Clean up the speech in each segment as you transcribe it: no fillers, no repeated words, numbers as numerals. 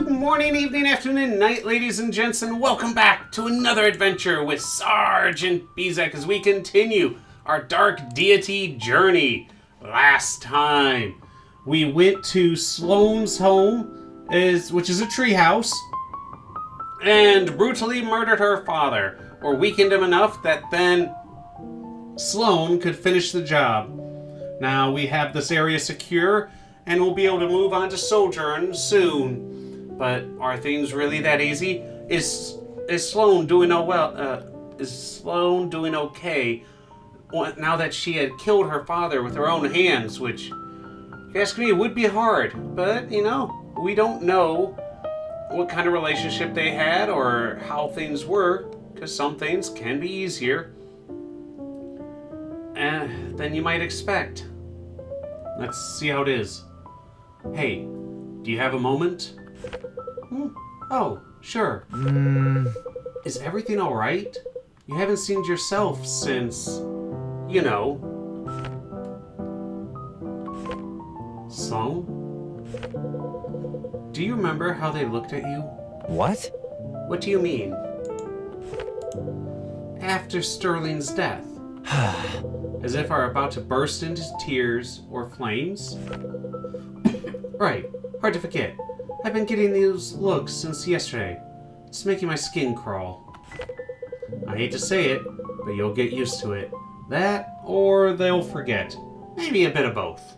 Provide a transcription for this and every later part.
Good morning, evening, afternoon, night, ladies and gents, and welcome back to another adventure with Sergeant Bezek as we continue our Dark Deity journey. Last time, we went to Sloane's home, which is a treehouse, and brutally murdered her father, or weakened him enough that then Sloane could finish the job. Now we have this area secure, and we'll be able to move on to Sojourn soon. But are things really that easy? Is Sloane doing Is Sloane doing okay now that she had killed her father with her own hands? Which, if you ask me, would be hard. But we don't know what kind of relationship they had or how things were, because some things can be easier than you might expect. Let's see how it is. Hey, do you have a moment? Oh, sure. Is everything alright? You haven't seen yourself since, Sloane? Do you remember how they looked at you? What? What do you mean? After Sterling's death. As if are about to burst into tears or flames? Right, hard to forget. I've been getting these looks since yesterday. It's making my skin crawl. I hate to say it, but you'll get used to it. That, or they'll forget. Maybe a bit of both.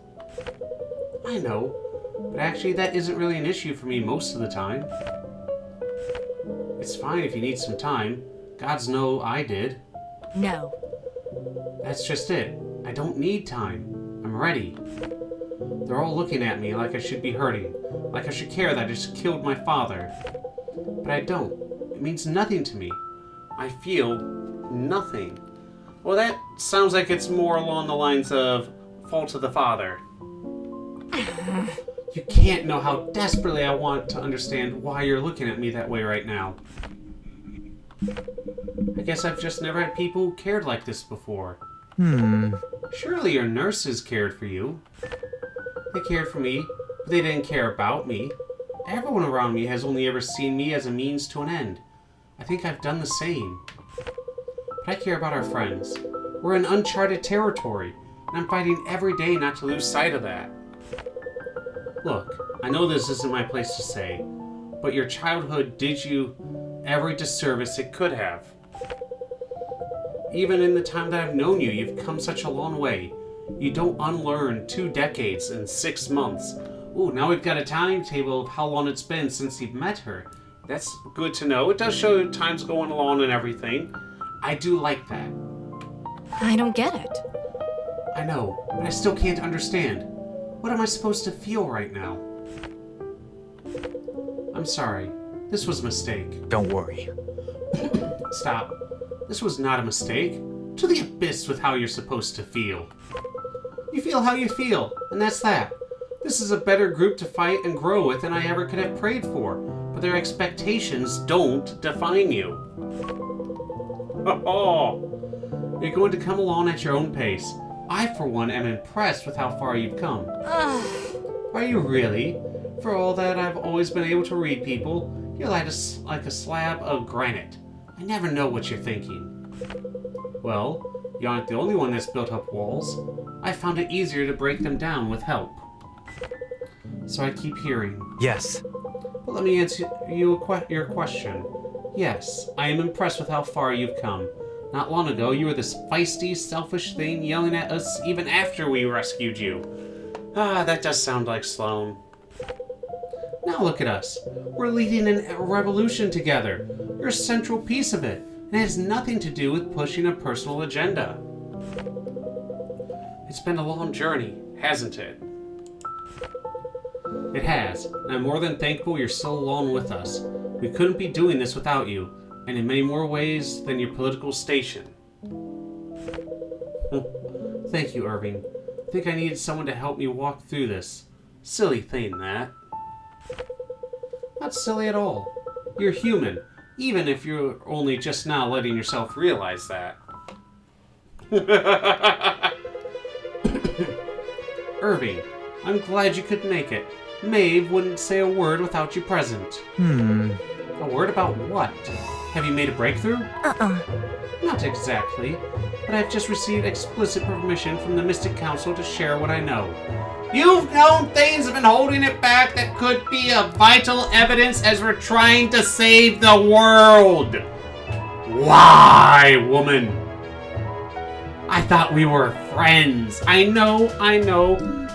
I know, but actually that isn't really an issue for me most of the time. It's fine if you need some time. Gods know I did. No. That's just it. I don't need time. I'm ready. They're all looking at me like I should be hurting. Like I should care that I just killed my father. But I don't. It means nothing to me. I feel nothing. Well, that sounds like it's more along the lines of fault of the father. You can't know how desperately I want to understand why you're looking at me that way right now. I guess I've just never had people who cared like this before. Surely your nurses cared for you. They cared for me, but they didn't care about me. Everyone around me has only ever seen me as a means to an end. I think I've done the same. But I care about our friends. We're in uncharted territory, and I'm fighting every day not to lose sight of that. Look, I know this isn't my place to say, but your childhood did you every disservice it could have. Even in the time that I've known you, you've come such a long way. You don't unlearn 2 decades in 6 months. Ooh, now we've got a timetable of how long it's been since you've met her. That's good to know. It does show time's going along and everything. I do like that. I don't get it. I know, but I still can't understand. What am I supposed to feel right now? I'm sorry. This was a mistake. Don't worry. Stop. This was not a mistake. To the abyss with how you're supposed to feel. You feel how you feel, and that's that. This is a better group to fight and grow with than I ever could have prayed for, but their expectations don't define you. You're going to come along at your own pace. I, for one, am impressed with how far you've come. Are you really? For all that I've always been able to read people, you're like a slab of granite. I never know what you're thinking. Well, you aren't the only one that's built up walls. I found it easier to break them down with help. So I keep hearing. Yes. But let me answer your question. Yes, I am impressed with how far you've come. Not long ago, you were this feisty, selfish thing yelling at us even after we rescued you. That does sound like Sloane. Now look at us. We're leading a revolution together. You're a central piece of it, and it has nothing to do with pushing a personal agenda. It's been a long journey, hasn't it? It has, and I'm more than thankful you're still along with us. We couldn't be doing this without you, and in many more ways than your political station. Thank you, Irving. I think I needed someone to help me walk through this. Silly thing, that. Not silly at all. You're human, even if you're only just now letting yourself realize that. Irving, I'm glad you could make it. Maeve wouldn't say a word without you present. A word about what? Have you made a breakthrough? Not exactly, but I've just received explicit permission from the Mystic Council to share what I know. You've known things have been holding it back that could be a vital evidence as we're trying to save the world. Why, woman? I thought we were friends. I know.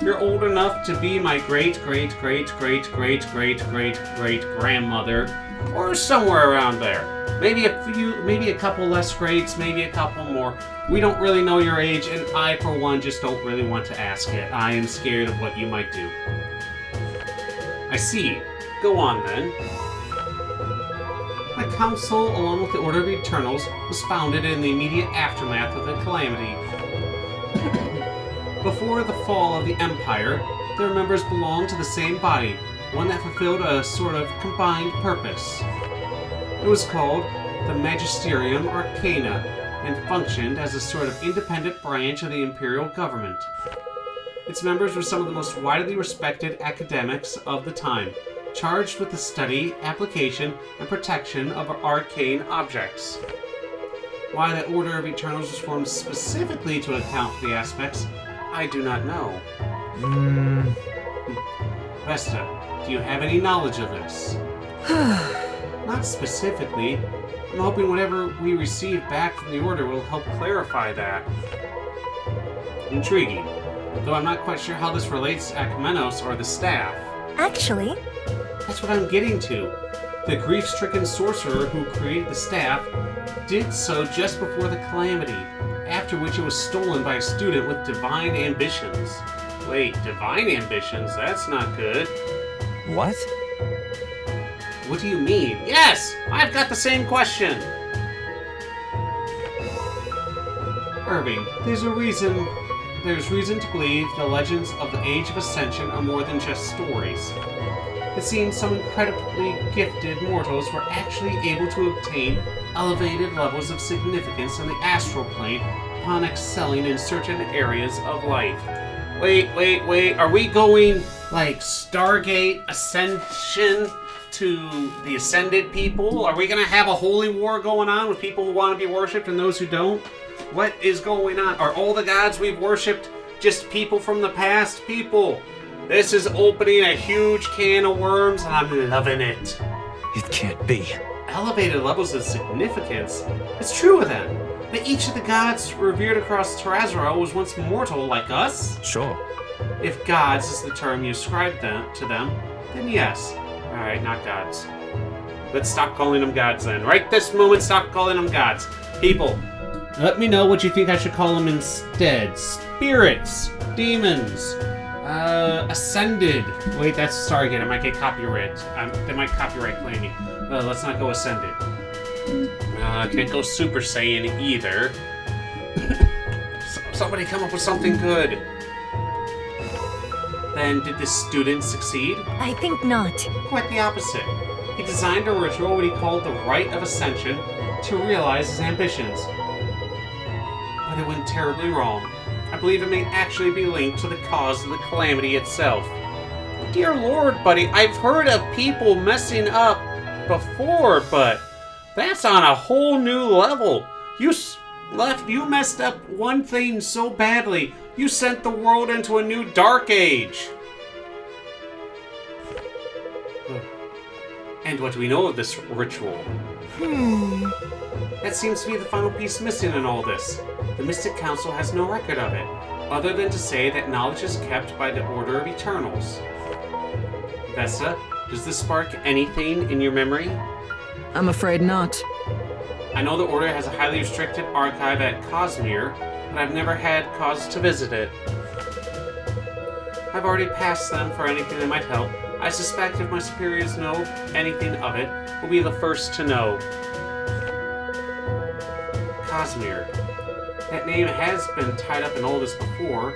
You're old enough to be my great-great-great-great-great-great-great-great-grandmother, or somewhere around there. Maybe a couple less greats, maybe a couple more. We don't really know your age, and I, for one, just don't really want to ask it. I am scared of what you might do. I see. Go on, then. The Council, along with the Order of Eternals, was founded in the immediate aftermath of the Calamity. Before the fall of the Empire, their members belonged to the same body, one that fulfilled a sort of combined purpose. It was called the Magisterium Arcana, and functioned as a sort of independent branch of the imperial government. Its members were some of the most widely respected academics of the time, charged with the study, application, and protection of arcane objects. Why the Order of Eternals was formed specifically to account for the aspects, I do not know. Vesta, do you have any knowledge of this? Not specifically. I'm hoping whatever we receive back from the Order will help clarify that. Intriguing. Though I'm not quite sure how this relates to Akmenos or the staff. Actually, That's what I'm getting to. The grief-stricken sorcerer who created the staff did so just before the Calamity, after which it was stolen by a student with divine ambitions. Wait, divine ambitions? That's not good. What? What do you mean? Yes! I've got the same question! Irving, there's reason to believe the legends of the Age of Ascension are more than just stories. It seems some incredibly gifted mortals were actually able to obtain elevated levels of significance in the astral plane upon excelling in certain areas of life. Wait, are we going like Stargate Ascension to the Ascended people? Are we gonna have a holy war going on with people who want to be worshipped and those who don't? What is going on? Are all the gods we've worshipped just people from the past? People, this is opening a huge can of worms and I'm loving it. It can't be. Elevated levels of significance? It's true then, that each of the gods revered across Terrazero was once mortal like us? Sure. If gods is the term you ascribe to them, then yes. Alright, not gods. Let's stop calling them gods then. Right this moment, stop calling them gods. People, let me know what you think I should call them instead. Spirits, demons, ascended. Wait, that's Stargate. I might get copyright. They might copyright claim me. Let's not go ascended. Can't go Super Saiyan either. Somebody come up with something good. Then, did this student succeed? I think not. Quite the opposite. He designed a ritual what he called the Rite of Ascension to realize his ambitions. But it went terribly wrong. I believe it may actually be linked to the cause of the Calamity itself. Dear Lord, buddy, I've heard of people messing up before, but that's on a whole new level. You messed up one thing so badly, you sent the world into a new dark age. And what do we know of this ritual? That seems to be the final piece missing in all this. The Mystic Council has no record of it, other than to say that knowledge is kept by the Order of Eternals. Vesta, does this spark anything in your memory? I'm afraid not. I know the Order has a highly restricted archive at Cosmere, but I've never had cause to visit it. I've already passed them for anything that might help. I suspect if my superiors know anything of it, we'll be the first to know. Cosmere. That name has been tied up in all this before.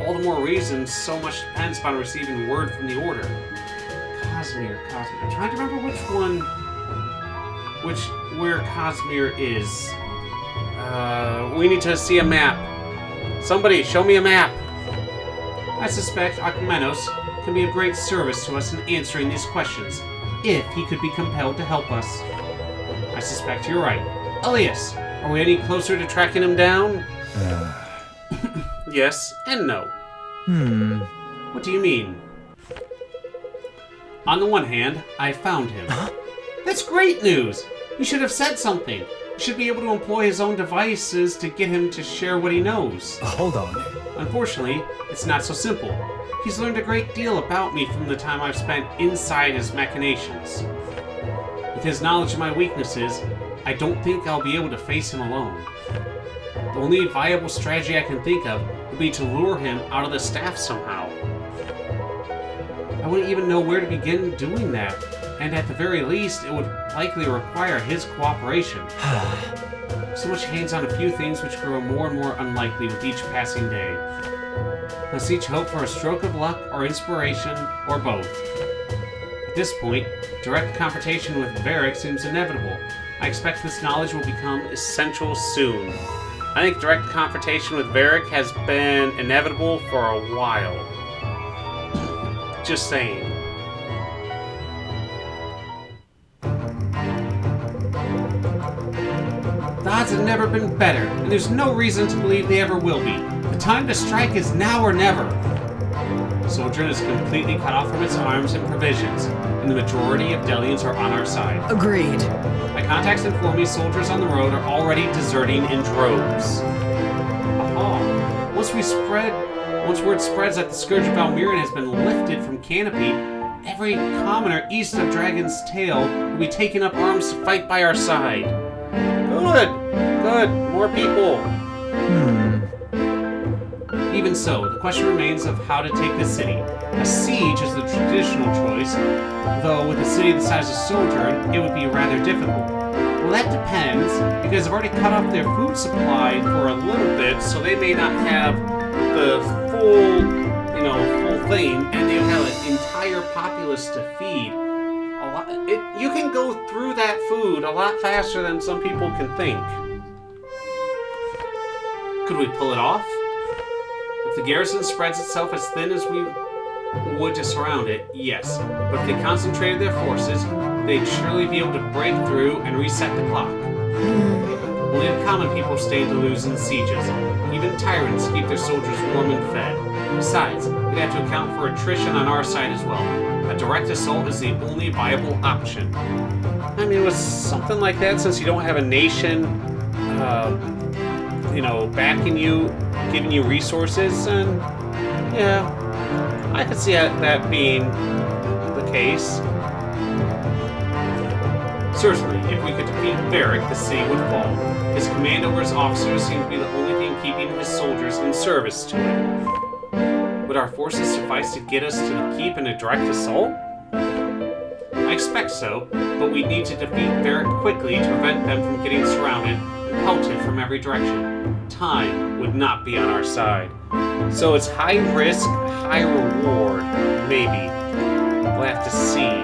All the more reason so much depends upon receiving word from the Order. Cosmere. I'm trying to remember where Cosmere is. We need to see a map. Somebody, show me a map. I suspect Akmenos can be of great service to us in answering these questions, if he could be compelled to help us. I suspect you're right. Elias, are we any closer to tracking him down? Yes and no. What do you mean? On the one hand, I found him. That's great news! You should have said something. You should be able to employ his own devices to get him to share what he knows. Hold on. Unfortunately, it's not so simple. He's learned a great deal about me from the time I've spent inside his machinations. With his knowledge of my weaknesses, I don't think I'll be able to face him alone. The only viable strategy I can think of would be to lure him out of the staff somehow. I wouldn't even know where to begin doing that, and at the very least, it would likely require his cooperation. So much hangs on a few things which grow more and more unlikely with each passing day. Must each hope for a stroke of luck or inspiration, or both. At this point, direct confrontation with Varic seems inevitable. I expect this knowledge will become essential soon. I think direct confrontation with Varic has been inevitable for a while. Just saying. The odds have never been better, and there's no reason to believe they ever will be. The time to strike is now or never. Sojourn is completely cut off from its arms and provisions, and the majority of Delians are on our side. Agreed. My contacts inform me soldiers on the road are already deserting in droves. Aha! Once word spreads that the Scourge of Valmirian has been lifted from Canopy, every commoner east of Dragon's Tail will be taking up arms to fight by our side. Good, more people. Even so, the question remains of how to take the city. A siege is the traditional choice, though with a city the size of Sojourn, it would be rather difficult. Well, that depends, because they've already cut off their food supply for a little bit, so they may not have the full thing, and they have an entire populace to feed. You can go through that food a lot faster than some people can think. Could we pull it off? If the garrison spreads itself as thin as we would to surround it, yes. But if they concentrated their forces, they'd surely be able to break through and reset the clock. Only the common people stand to lose in sieges. Even tyrants keep their soldiers warm and fed. Besides, we'd have to account for attrition on our side as well. A direct assault is the only viable option. I mean, with something like that, since you don't have a nation, backing you, giving you resources, and yeah, I could see that being the case. Certainly, if we could defeat Varic, the city would fall. His command over his officers seemed to be the only thing keeping his soldiers in service to it. Would our forces suffice to get us to the keep in a direct assault? I expect so, but we need to defeat Varic quickly to prevent them from getting surrounded and pelted from every direction. Time would not be on our side. So it's high risk, high reward, maybe. We'll have to see.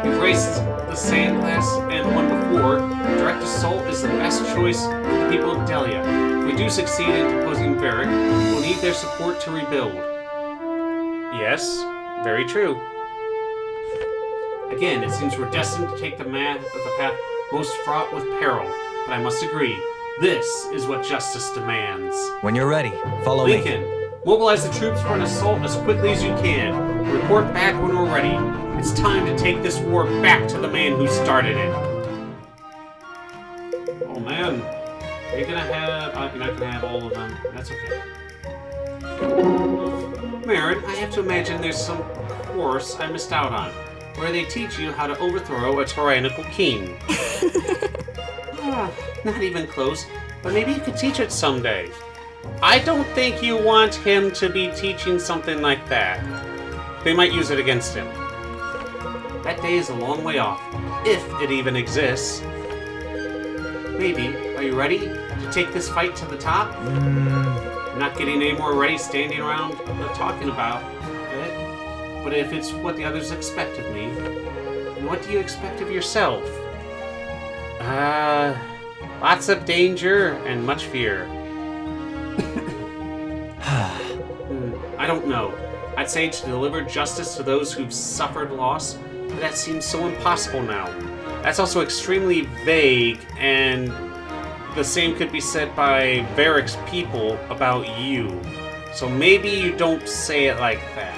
We've raced the Sandglass and one before. Direct assault is the best choice for the people of Delia. If we do succeed in deposing Varic, we'll need their support to rebuild. Yes, very true. Again, it seems we're destined to take the path most fraught with peril. But I must agree, this is what justice demands. When you're ready, follow Lincoln, me. mobilize the troops for an assault as quickly as you can. Report back when we're ready. It's time to take this war back to the man who started it. Oh man, you're not gonna have all of them. That's okay. Merritt, I have to imagine there's some course I missed out on, where they teach you how to overthrow a tyrannical king. Not even close, but maybe you could teach it someday. I don't think you want him to be teaching something like that. They might use it against him. That day is a long way off, if it even exists. Maybe. Are you ready to take this fight to the top? I'm not getting any more ready standing around talking about it. But if it's what the others expect of me, what do you expect of yourself? Lots of danger and much fear. I don't know. I'd say to deliver justice to those who've suffered loss, but that seems so impossible now. That's also extremely vague, and the same could be said by Varic's people about you. So maybe you don't say it like that.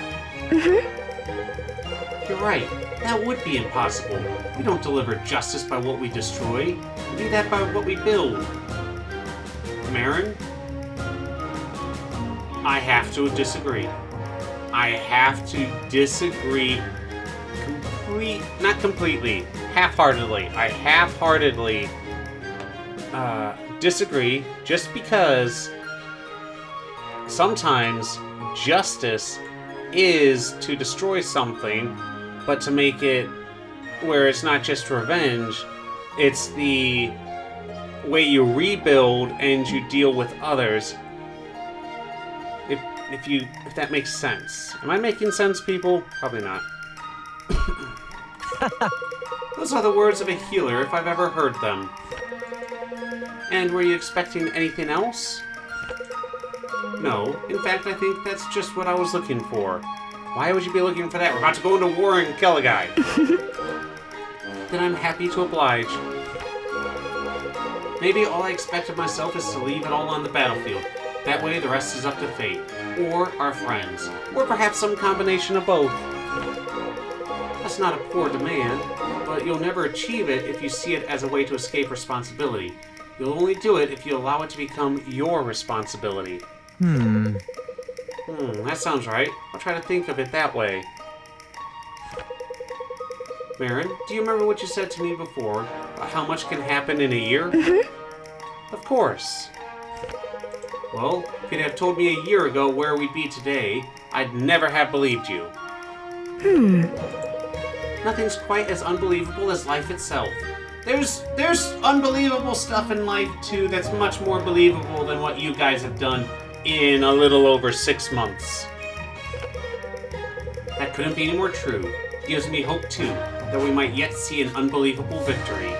You're right. That would be impossible. We don't deliver justice by what we destroy. We do that by what we build. Marin? I have to disagree. I have to disagree not completely, half-heartedly. I half-heartedly disagree just because sometimes justice is to destroy something, but to make it where it's not just revenge, it's the way you rebuild and you deal with others. If that makes sense. Am I making sense, people? Probably not. Those are the words of a healer, if I've ever heard them. And were you expecting anything else? No. In fact, I think that's just what I was looking for. Why would you be looking for that? We're about to go into war and kill a guy. Then I'm happy to oblige. Maybe all I expect of myself is to leave it all on the battlefield. That way the rest is up to fate. Or our friends. Or perhaps some combination of both. That's not a poor demand, but you'll never achieve it if you see it as a way to escape responsibility. You'll only do it if you allow it to become your responsibility. That sounds right. I'll try to think of it that way. Marin, do you remember what you said to me before about how much can happen in a year? Of course. Well, if you'd have told me a year ago where we'd be today, I'd never have believed you. Nothing's quite as unbelievable as life itself. There's unbelievable stuff in life, too, that's much more believable than what you guys have done in a little over 6 months. That couldn't be any more true. It gives me hope, too, that we might yet see an unbelievable victory.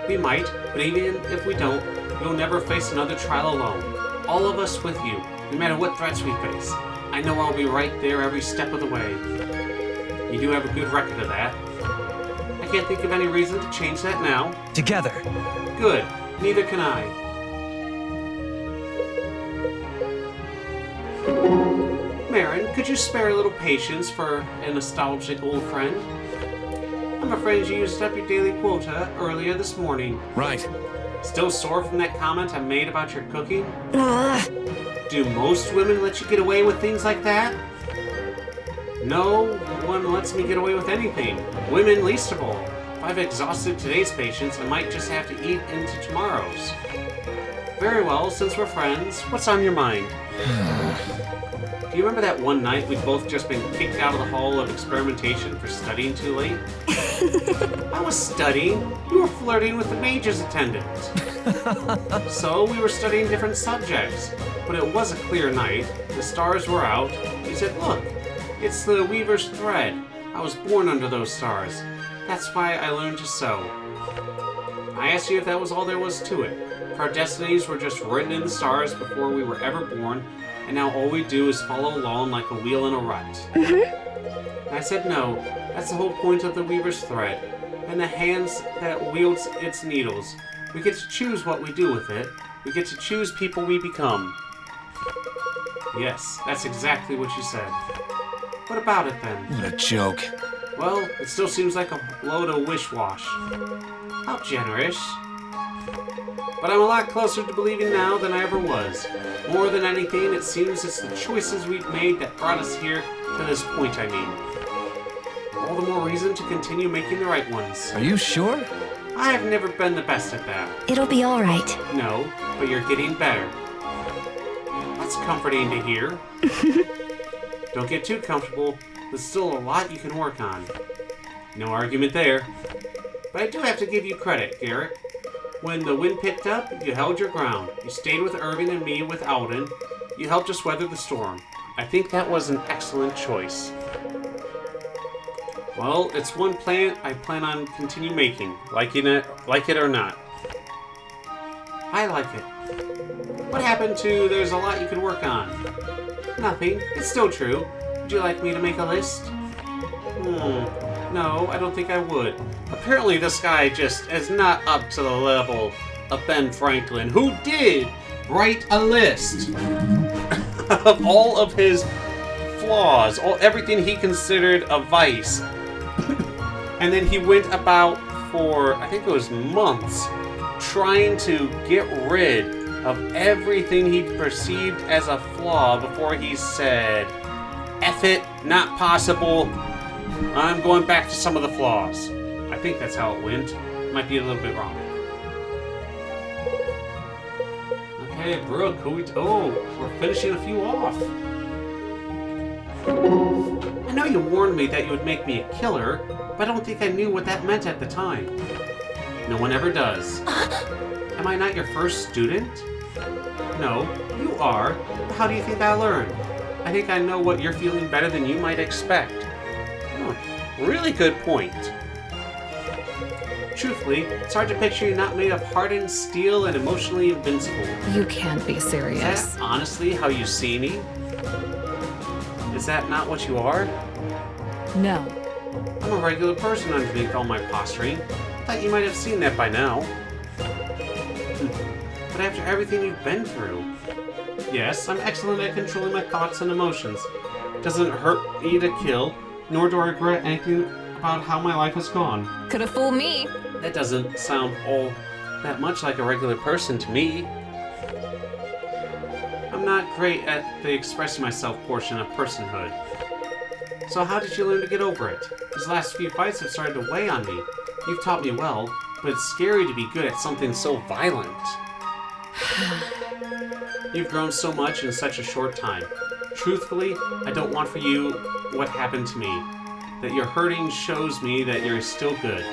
We might, but even if we don't, you'll never face another trial alone. All of us with you, no matter what threats we face. I know I'll be right there every step of the way. You do have a good record of that. I can't think of any reason to change that now. Together. Good. Neither can I. Marin, could you spare a little patience for a nostalgic old friend? I'm afraid you used up your daily quota earlier this morning. Right. Still sore from that comment I made about your cooking? Do most women let you get away with things like that? No one lets me get away with anything. Women least of all. If I've exhausted today's patience, I might just have to eat into tomorrow's. Very well, since we're friends, what's on your mind? Do you remember that one night we'd both just been kicked out of the hall of experimentation for studying too late? I was studying. You were flirting with the mage's attendant. So we were studying different subjects. But it was a clear night. The stars were out. You said, look, it's the weaver's thread. I was born under those stars. That's why I learned to sew. I asked you if that was all there was to it. If our destinies were just written in the stars before we were ever born, and now all we do is follow along like a wheel in a rut. And I said no. That's the whole point of the weaver's thread. And the hands that wields its needles. We get to choose what we do with it. We get to choose people we become. Yes, that's exactly what you said. What about it then? What a joke. Well, it still seems like a load of wish-wash. How generous. But I'm a lot closer to believing now than I ever was. More than anything, it seems it's the choices we've made that brought us here to this point, I mean. All the more reason to continue making the right ones. Are you sure? I have never been the best at that. It'll be all right. No, but you're getting better. That's comforting to hear. Don't get too comfortable. There's still a lot you can work on. No argument there. But I do have to give you credit, Garrett. When the wind picked up, you held your ground. You stayed with Irving and me with Alden. You helped us weather the storm. I think that was an excellent choice. Well, it's one plan I plan on continue making, like it or not. I like it. What happened to there's a lot you can work on? Nothing. It's still true. Would you like me to make a list? No, I don't think I would. Apparently this guy just is not up to the level of Ben Franklin, who did write a list of all of his flaws, everything he considered a vice. And then he went about for, I think it was months, trying to get rid of everything he perceived as a flaw before he said, F it, not possible, I'm going back to some of the flaws. I think that's how it went. Might be a little bit wrong. Okay, Brooke, we're finishing a few off. I know you warned me that you would make me a killer, but I don't think I knew what that meant at the time. No one ever does. Am I not your first student? No, you are. How do you think I learned? I think I know what you're feeling better than you might expect. Oh, really good point. Truthfully, it's hard to picture you not made of hardened steel and emotionally invincible. You can't be Is serious. that honestly how you see me? Is that not what you are? No. I'm a regular person underneath all my posturing. Thought you might have seen that by now. But after everything you've been through... Yes, I'm excellent at controlling my thoughts and emotions. Doesn't hurt me to kill, nor do I regret anything about how my life has gone. Could have fooled me. That doesn't sound all that much like a regular person to me. I'm not great at the expressing myself portion of personhood. So how did you learn to get over it? These last few fights have started to weigh on me. You've taught me well, but it's scary to be good at something so violent. You've grown so much in such a short time. Truthfully, I don't want for you what happened to me. That you're hurting shows me that you're still good.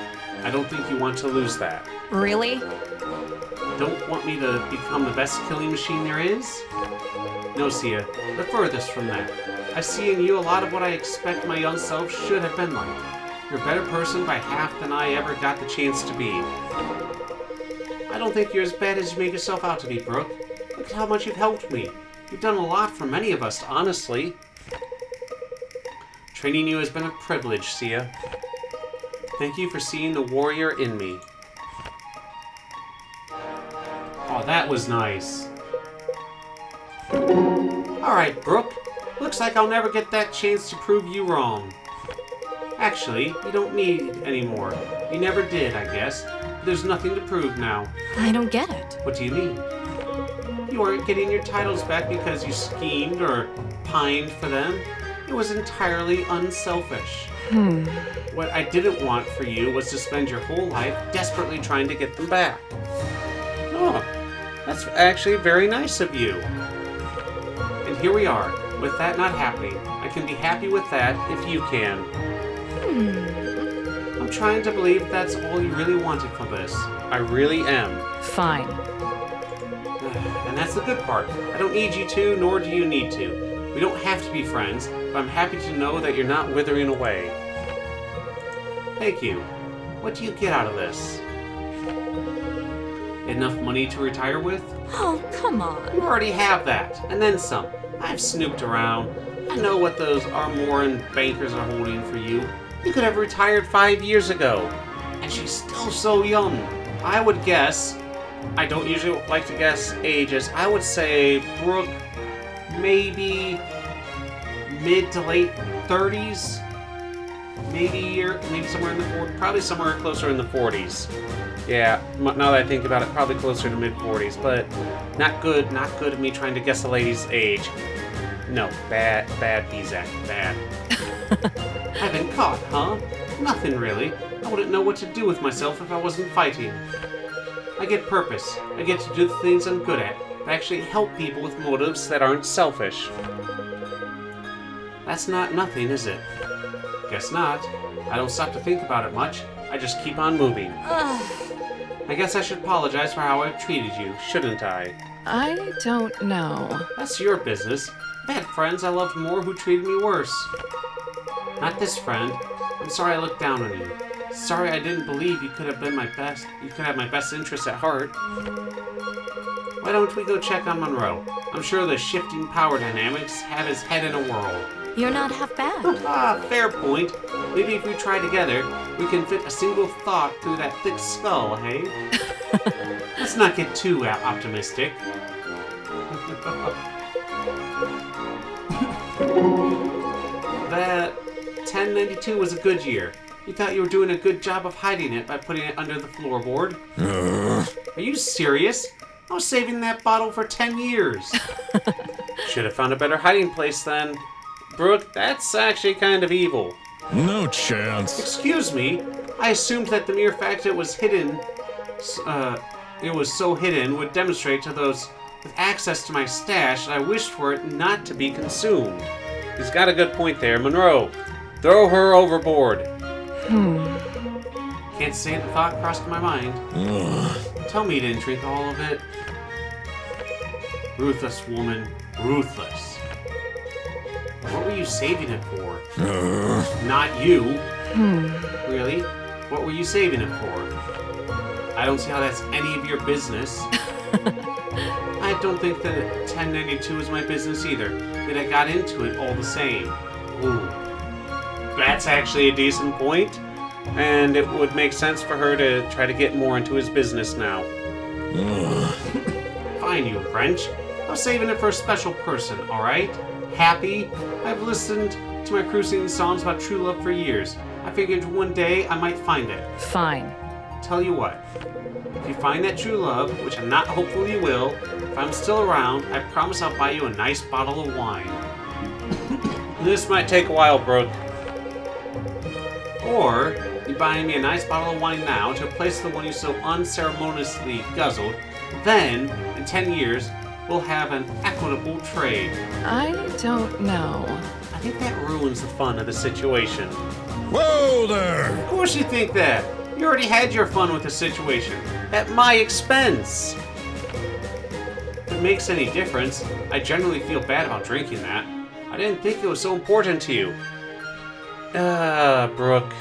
I don't think you want to lose that. Really? Don't want me to become the best killing machine there is? No, Sia, the furthest from that. I see in you a lot of what I expect my young self should have been like. You're a better person by half than I ever got the chance to be. I don't think you're as bad as you make yourself out to be, Brooke. Look at how much you've helped me. You've done a lot for many of us, honestly. Training you has been a privilege, Sia. Thank you for seeing the warrior in me. Oh, that was nice. Alright, Brooke. Looks like I'll never get that chance to prove you wrong. Actually, you don't need any more. You never did, I guess. There's nothing to prove now. I don't get it. What do you mean? You aren't getting your titles back because you schemed or pined for them. It was entirely unselfish. What I didn't want for you was to spend your whole life desperately trying to get them back. Oh, that's actually very nice of you. And here we are, with that not happening. I can be happy with that if you can. I'm trying to believe that's all you really wanted from this. I really am. Fine. And that's the good part. I don't need you to, nor do you need to. We don't have to be friends, but I'm happy to know that you're not withering away. Thank you. What do you get out of this? Enough money to retire with? Oh, come on. You already have that, and then some. I've snooped around. I know what those Armoran bankers are holding for you. You could have retired 5 years ago. And she's still so young. I would guess, I don't usually like to guess ages, I would say Brooke, maybe mid to late 30s. Maybe somewhere in the 40s, probably somewhere closer in the 40s. Yeah, now that I think about it, probably closer to mid 40s, but not good of me trying to guess a lady's age. No, bad, Bizak, bad. I've been caught, huh? Nothing really. I wouldn't know what to do with myself if I wasn't fighting. I get purpose. I get to do the things I'm good at, but actually help people with motives that aren't selfish. That's not nothing, is it? Guess not. I don't stop to think about it much. I just keep on moving. I guess I should apologize for how I've treated you, shouldn't I? I don't know. That's your business. I had friends I loved more who treated me worse. Not this friend. I'm sorry I looked down on you. Sorry I didn't believe you could have been my best. You could have my best interests at heart. Why don't we go check on Monroe? I'm sure the shifting power dynamics have his head in a whirl. You're not half bad. Ah, fair point. Maybe if we try together, we can fit a single thought through that thick skull, hey? Let's not get too optimistic. That 1092 was a good year. You thought you were doing a good job of hiding it by putting it under the floorboard. Are you serious? I was saving that bottle for 10 years. Should have found a better hiding place then. Brooke, that's actually kind of evil. No chance. Excuse me, I assumed that the mere fact it was hidden, it was so hidden would demonstrate to those with access to my stash that I wished for it not to be consumed. He's got a good point there. Monroe, throw her overboard. Can't say the thought crossed my mind. Tell me you didn't drink all of it. Ruthless woman, ruthless. What were you saving it for? Not you. Really? What were you saving it for? I don't see how that's any of your business. I don't think that 1092 is my business either, yet I got into it all the same. Ooh. That's actually a decent point, and it would make sense for her to try to get more into his business now. Fine, you French. I was saving it for a special person, alright? Happy? I've listened to my cruising songs about true love for years. I figured one day I might find it. Fine. Tell you what, if you find that true love, which I'm not hopeful you will, if I'm still around, I promise I'll buy you a nice bottle of wine. This might take a while, Brooke. Or, you buy me a nice bottle of wine now to replace the one you so unceremoniously guzzled. Then, in 10 years, we'll have an equitable trade. I don't know. I think that ruins the fun of the situation. Whoa there! Of course you think that. You already had your fun with the situation. At my expense. If it makes any difference, I generally feel bad about drinking that. I didn't think it was so important to you. Brooke.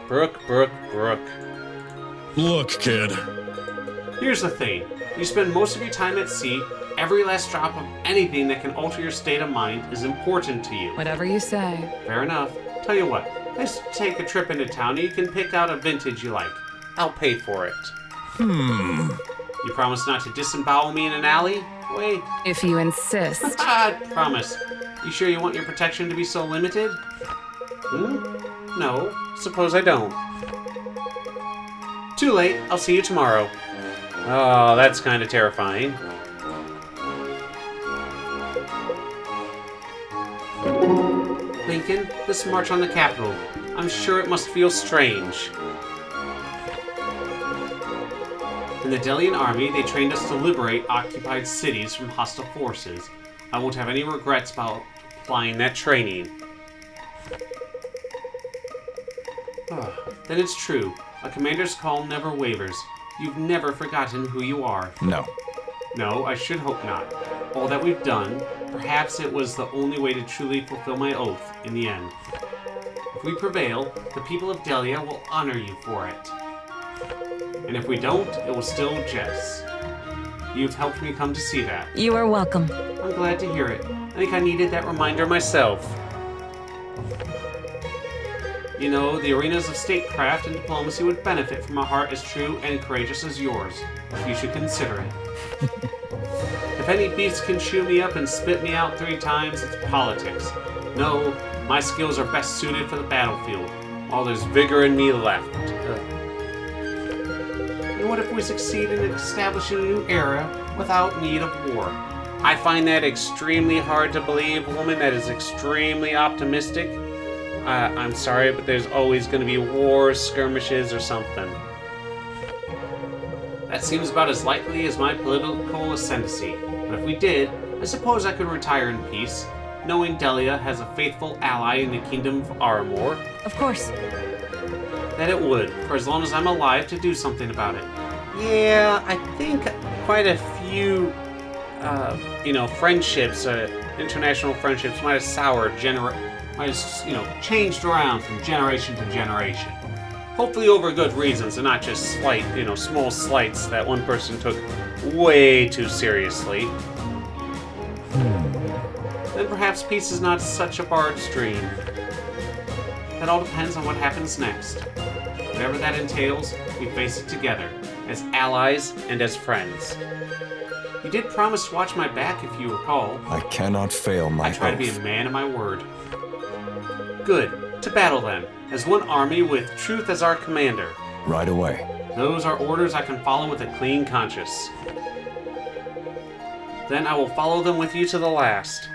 Brooke. Look, kid. Here's the thing. You spend most of your time at sea. Every last drop of anything that can alter your state of mind is important to you. Whatever you say. Fair enough. Tell you what, let's take a trip into town and you can pick out a vintage you like. I'll pay for it. You promise not to disembowel me in an alley? Wait. If you insist. I promise. You sure you want your protection to be so limited? No. Suppose I don't. Too late. I'll see you tomorrow. Oh, that's kind of terrifying. Lincoln, this march on the Capitol. I'm sure it must feel strange. In the Delian army, they trained us to liberate occupied cities from hostile forces. I won't have any regrets about applying that training. Then it's true. A commander's call never wavers. You've never forgotten who you are. No. No, I should hope not. All that we've done, perhaps it was the only way to truly fulfill my oath in the end. If we prevail, the people of Delia will honor you for it. And if we don't, it will still jest. You've helped me come to see that. You are welcome. I'm glad to hear it. I think I needed that reminder myself. You know, the arenas of statecraft and diplomacy would benefit from a heart as true and courageous as yours. You should consider it. If any beast can chew me up and spit me out 3 times, it's politics. No, my skills are best suited for the battlefield, while there's vigor in me left. And what if we succeed in establishing a new era without need of war? I find that extremely hard to believe, woman. That is extremely optimistic. I'm sorry, but there's always going to be wars, skirmishes, or something. That seems about as likely as my political ascendancy. But if we did, I suppose I could retire in peace, knowing Delia has a faithful ally in the kingdom of Aramor. Of course. That it would, for as long as I'm alive to do something about it. Yeah, I think quite a few, friendships, international friendships might have soured, might have, changed around from generation to generation. Hopefully over good reasons and not just small slights that one person took way too seriously. then perhaps peace is not such a bard's dream. That all depends on what happens next. Whatever that entails, we face it together, as allies and as friends. You did promise to watch my back, if you recall. I cannot fail my I try to be a man of my word. Good. To battle then, as one army with truth as our commander. Right away. Those are orders I can follow with a clean conscience. Then I will follow them with you to the last.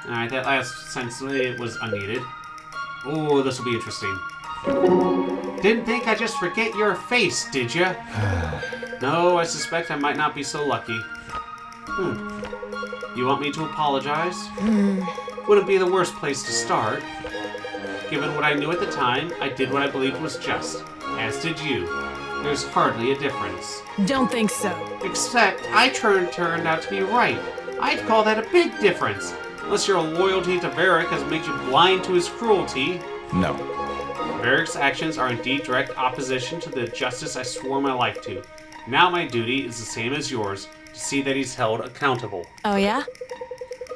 Alright, that last sentence was unneeded. Oh, this will be interesting. Didn't think I'd just forget your face, did ya? No, I suspect I might not be so lucky. You want me to apologize? Wouldn't be the worst place to start. Given what I knew at the time, I did what I believed was just. As did you. There's hardly a difference. Don't think so. Except I turned out to be right. I'd call that a big difference. Unless your loyalty to Varic has made you blind to his cruelty. No. Varic's actions are indeed direct opposition to the justice I swore my life to. Now my duty is the same as yours, to see that he's held accountable. Oh, yeah?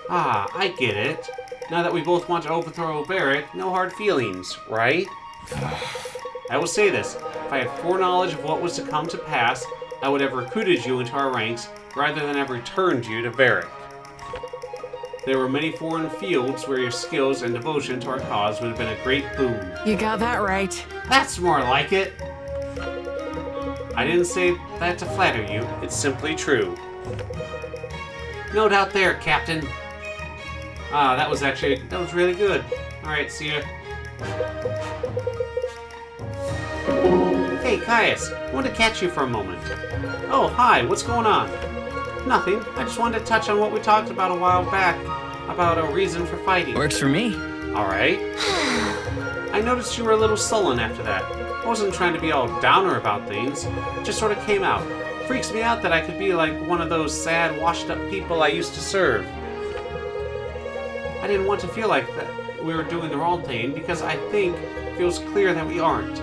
Ah, I get it. Now that we both want to overthrow Varic, no hard feelings, right? I will say this. If I had foreknowledge of what was to come to pass, I would have recruited you into our ranks rather than have returned you to Varic. There were many foreign fields where your skills and devotion to our cause would have been a great boon. You got that right. That's more like it. I didn't say that to flatter you. It's simply true. No doubt there, Captain. Ah, that was really good. Alright, see ya. Hey, Caius. I wanted to catch you for a moment. Oh, hi. What's going on? Nothing. I just wanted to touch on what we talked about a while back. About a reason for fighting. Works for me. Alright. I noticed you were a little sullen after that. I wasn't trying to be all downer about things. It just sort of came out. Freaks me out that I could be like one of those sad, washed-up people I used to serve. I didn't want to feel like that we were doing the wrong thing, because I think it feels clear that we aren't.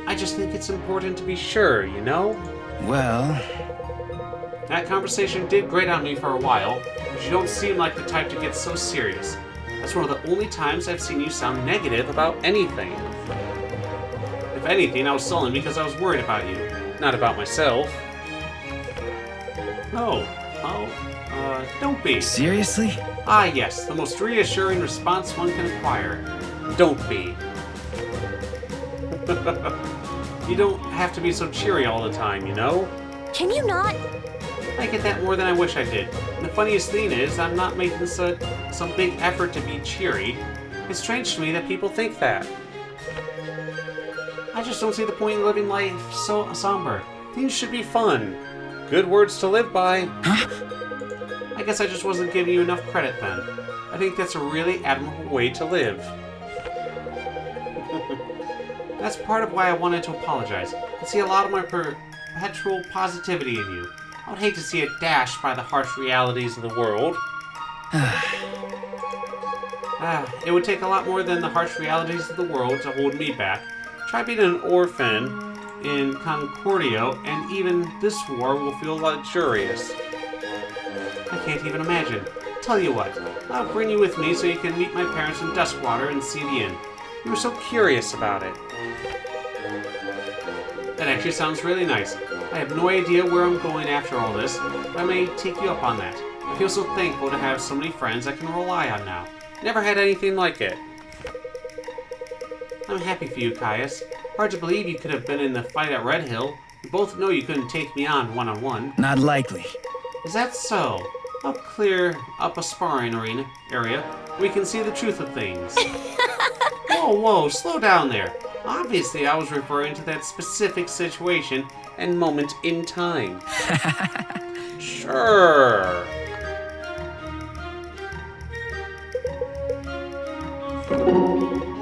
I just think it's important to be sure, you know? Well, That conversation did grate on me for a while, but you don't seem like the type to get so serious. That's one of the only times I've seen you sound negative about anything. If anything, I was sullen because I was worried about you, not about myself. Don't be. seriously? Ah, yes, the most reassuring response one can acquire. Don't be. You don't have to be so cheery all the time, you know? Can you not? I get that more than I wish I did. And the funniest thing is, I'm not making some big effort to be cheery. It's strange to me that people think that. I just don't see the point in living life so somber. Things should be fun. Good words to live by. Huh? I guess I just wasn't giving you enough credit then. I think that's a really admirable way to live. That's part of why I wanted to apologize. I see a lot of my perpetual positivity in you. I would hate to see it dashed by the harsh realities of the world. It would take a lot more than the harsh realities of the world to hold me back. Try being an orphan in Concordio, and even this war will feel luxurious. I can't even imagine. Tell you what, I'll bring you with me so you can meet my parents in Duskwater and see the inn. You were so curious about it. That actually sounds really nice. I have no idea where I'm going after all this, but I may take you up on that. I feel so thankful to have so many friends I can rely on now. Never had anything like it. I'm happy for you, Caius. Hard to believe you could have been in the fight at Red Hill. We both know you couldn't take me on one-on-one. Not likely. Is that so? I'll clear up a sparring area. We can see the truth of things. Whoa, slow down there. Obviously, I was referring to that specific situation and moment in time. Sure.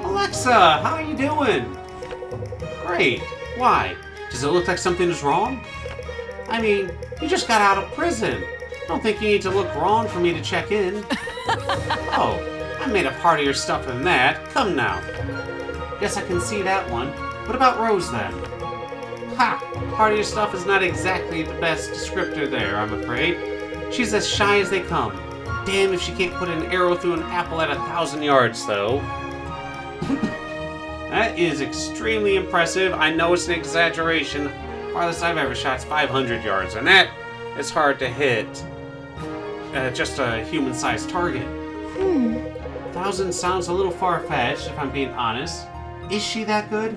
Alexa, how are you doing? Great. Why? Does it look like something is wrong? I mean, you just got out of prison. Don't think you need to look wrong for me to check in. Oh, I made a part of your stuff than that. Come now. Guess I can see that one. What about Rose then? Ha! Part of your stuff is not exactly the best descriptor there, I'm afraid. She's as shy as they come. Damn if she can't put an arrow through an apple at 1,000 yards, though. That is extremely impressive. I know it's an exaggeration. Farthest I've ever shot is 500 yards, and that is hard to hit. Just a human-sized target. 1,000 sounds a little far-fetched, if I'm being honest. Is she that good?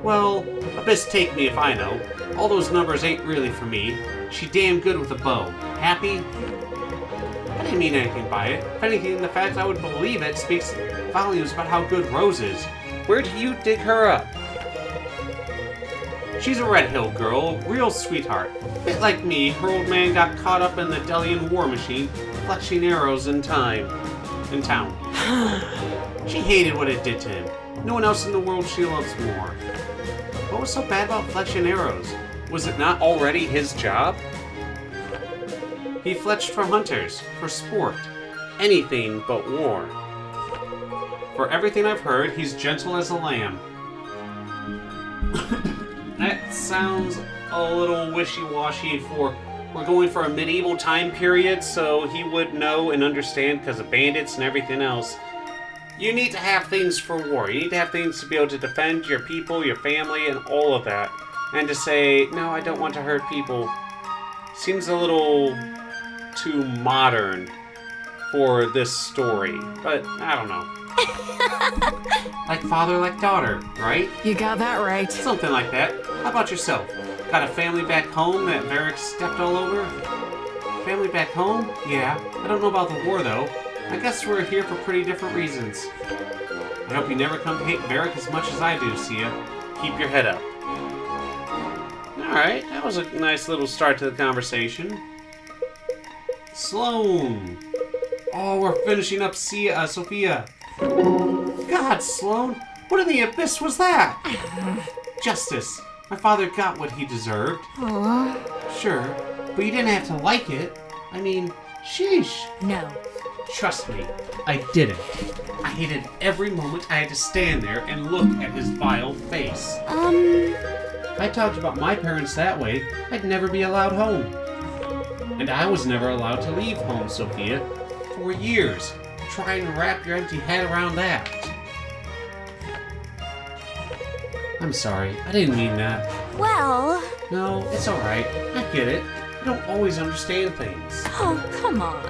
Well, Abyss take me if I know. All those numbers ain't really for me. She damn good with a bow. Happy? I didn't mean anything by it. If anything, the fact I would believe it speaks volumes about how good Rose is. Where do you dig her up? She's a Red Hill girl, real sweetheart. Bit like me, her old man got caught up in the Delian war machine, fletching arrows in town. She hated what it did to him. No one else in the world she loves more. What was so bad about fletching arrows? Was it not already his job? He fletched for hunters, for sport, anything but war. For everything I've heard, he's gentle as a lamb. That sounds a little wishy-washy for... We're going for a medieval time period, so he would know and understand because of bandits and everything else. You need to have things for war. You need to have things to be able to defend your people, your family, and all of that. And to say, no, I don't want to hurt people, seems a little too modern for this story. But, I don't know. Like father, like daughter, right? You got that right. Something like that. How about yourself? Got a family back home that Varic stepped all over? Family back home? Yeah. I don't know about the war, though. I guess we're here for pretty different reasons. I hope you never come to hate Varic as much as I do, Sia. Keep your head up. Alright, that was a nice little start to the conversation. Sloan. Oh, we're finishing up Sophia. God, Sloan, what in the abyss was that? Justice. My father got what he deserved. Aww. Sure, but you didn't have to like it. I mean, sheesh. No. Trust me, I didn't. I hated every moment I had to stand there and look at his vile face. If I talked about my parents that way, I'd never be allowed home. And I was never allowed to leave home, Sophia. For years. Try and wrap your empty head around that. I'm sorry, I didn't mean that. Well... No, it's alright. I get it. I don't always understand things. Oh, come on.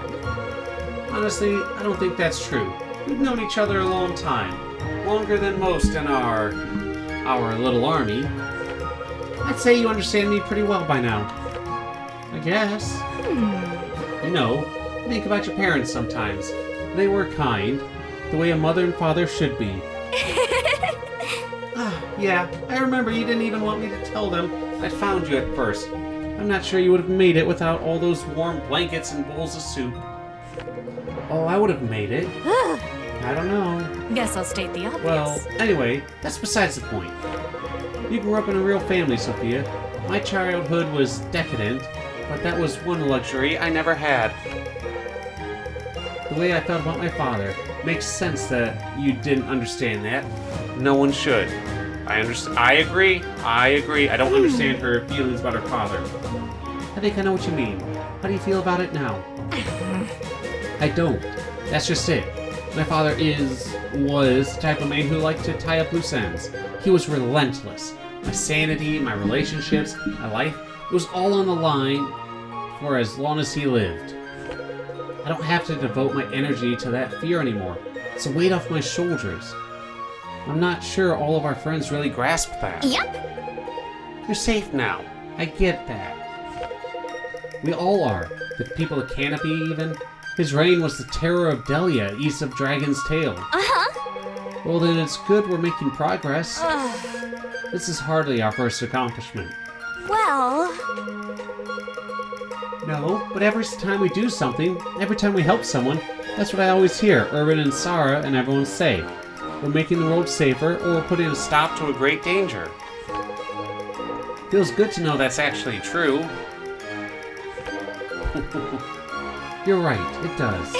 Honestly, I don't think that's true. We've known each other a long time. Longer than most in our little army. I'd say you understand me pretty well by now. I guess. You know, think about your parents sometimes. They were kind, the way a mother and father should be. Yeah, I remember you didn't even want me to tell them I'd found you at first. I'm not sure you would have made it without all those warm blankets and bowls of soup. Oh, I would have made it. I don't know. Guess I'll state the obvious. Well, anyway, that's besides the point. You grew up in a real family, Sophia. My childhood was decadent, but that was one luxury I never had. The way I felt about my father makes sense that you didn't understand that. No one should. I agree. I don't understand her feelings about her father. I think I know what you mean. How do you feel about it now? I don't. That's just it. My father was the type of man who liked to tie up loose ends. He was relentless. My sanity, my relationships, my life, it was all on the line for as long as he lived. I don't have to devote my energy to that fear anymore. It's a weight off my shoulders. I'm not sure all of our friends really grasp that. Yep. You're safe now. I get that. We all are. The people of Canopy, even. His reign was the terror of Delia, east of Dragon's Tail. Uh-huh. Well, then it's good we're making progress. This is hardly our first accomplishment. Well... No, but every time we do something, every time we help someone, that's what I always hear Urban and Sarah and everyone say. We're making the world safer, or we're putting a stop to a great danger. Feels good to know that's actually true. You're right, it does.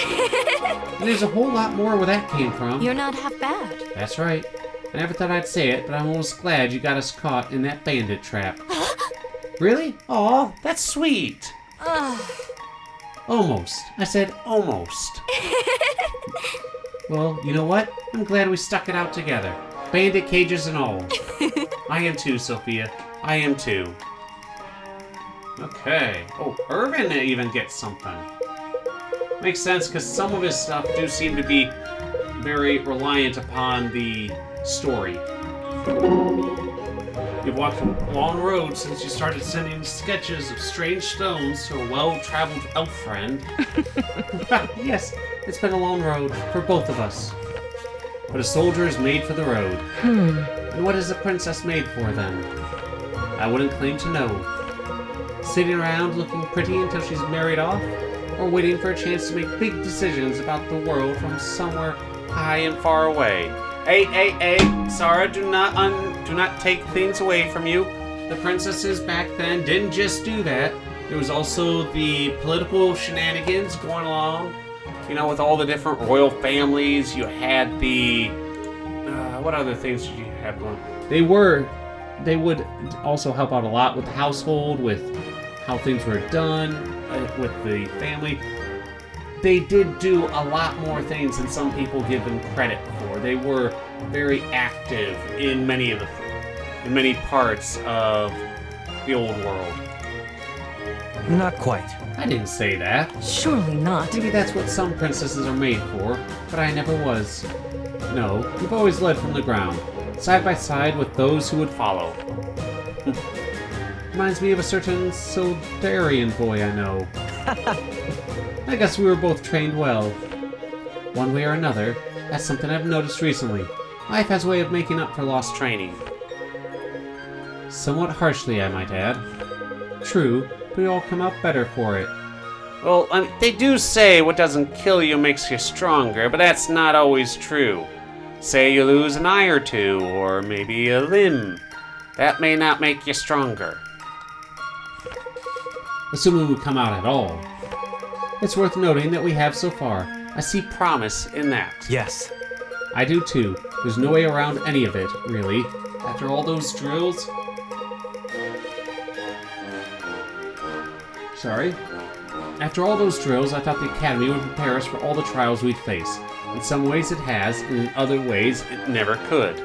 And there's a whole lot more where that came from. You're not half bad. That's right. I never thought I'd say it, but I'm almost glad you got us caught in that bandit trap. Really? Aw, that's sweet. Almost. I said almost. Well, you know what? I'm glad we stuck it out together. Bandit cages and all. I am too, Sophia. I am too. Okay. Oh, Irvin even gets something. Makes sense, because some of his stuff do seem to be very reliant upon the story. You've walked a long road since you started sending sketches of strange stones to a well-traveled elf friend. Yes, it's been a long road for both of us. But a soldier is made for the road. And what is a princess made for, then? I wouldn't claim to know. Sitting around looking pretty until she's married off? Or waiting for a chance to make big decisions about the world from somewhere high and far away? Hey, Sarah, do not take things away from you. The princesses back then didn't just do that. There was also the political shenanigans going along. You know, with all the different royal families, you had the... what other things did you have going on? They would also help out a lot with the household, with how things were done, with the family. They did do a lot more things than some people give them credit for. They were very active in many parts of the old world. Not quite. I didn't say that. Surely not. Maybe that's what some princesses are made for, but I never was. No, you've always led from the ground, side by side with those who would follow. Reminds me of a certain Soldarian boy I know. I guess we were both trained well. One way or another, that's something I've noticed recently. Life has a way of making up for lost training. Somewhat harshly, I might add. True, but we all come out better for it. Well, they do say what doesn't kill you makes you stronger, but that's not always true. Say you lose an eye or two, or maybe a limb. That may not make you stronger. Assuming we come out at all. It's worth noting that we have so far. I see promise in that. Yes. I do too. There's no way around any of it, really. After all those drills... Sorry? After all those drills, I thought the Academy would prepare us for all the trials we'd face. In some ways it has, and in other ways it never could.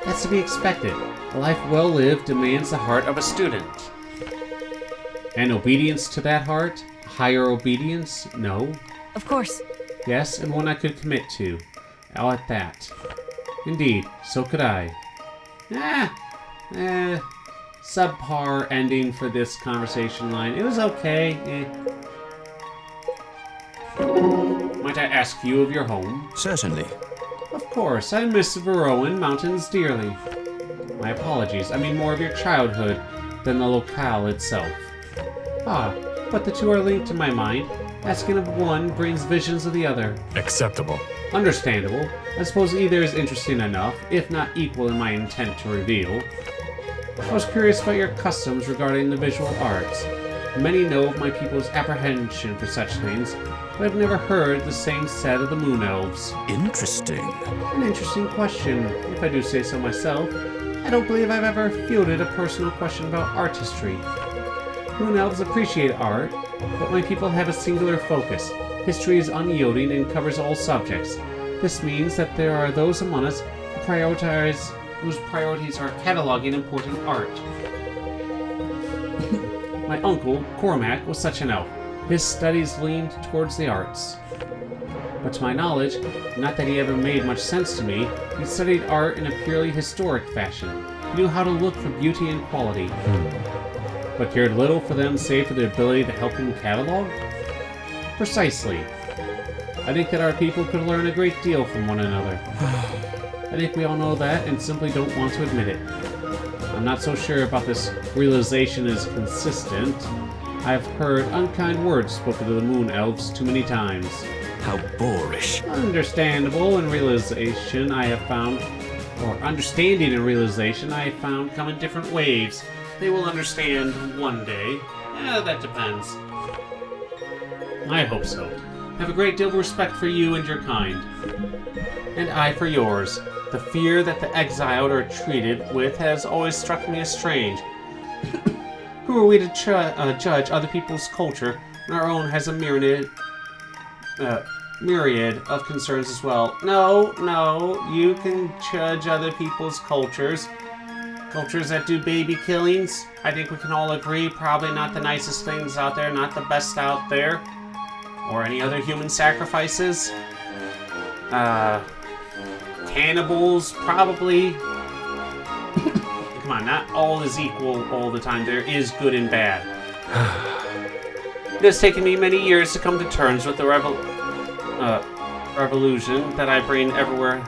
That's to be expected. A life well lived demands the heart of a student. And obedience to that heart? Higher obedience? No. Of course. Yes, and one I could commit to. I'll at that. Indeed, so could I. Subpar ending for this conversation line. It was okay. Might I ask you of your home? Certainly. Of course, I miss the Varroan Mountains dearly. My apologies, I mean more of your childhood than the locale itself. Ah, but the two are linked to my mind. Asking of one brings visions of the other. Acceptable. Understandable. I suppose either is interesting enough, if not equal in my intent to reveal. I was curious about your customs regarding the visual arts. Many know of my people's apprehension for such things, but I've never heard the same said of the Moon Elves. Interesting. An interesting question, if I do say so myself. I don't believe I've ever fielded a personal question about art history. Moon Elves appreciate art, but my people have a singular focus. History is unyielding and covers all subjects. This means that there are those among us whose priorities are cataloging important art. My uncle, Cormac, was such an elf. His studies leaned towards the arts. But to my knowledge, not that he ever made much sense to me, he studied art in a purely historic fashion. He knew how to look for beauty and quality. But cared little for them save for their ability to help him catalog? Precisely. I think that our people could learn a great deal from one another. I think we all know that and simply don't want to admit it. I'm not so sure about this realization is consistent. I've heard unkind words spoken to the Moon Elves too many times. How boorish. Understandable and realization I have found, or understanding and realization I have found come in different waves. They will understand one day. That depends. I hope so. I have a great deal of respect for you and your kind. And I for yours. The fear that the exiled are treated with has always struck me as strange. Who Who are we to judge other people's culture when our own has a myriad of concerns as well? No, you can judge other people's cultures. Cultures that do baby killings. I think we can all agree, probably not the nicest things out there, not the best out there. Or any other human sacrifices. Cannibals, probably. Come on, not all is equal all the time. There is good and bad. It has taken me many years to come to terms with the revulsion that I bring everywhere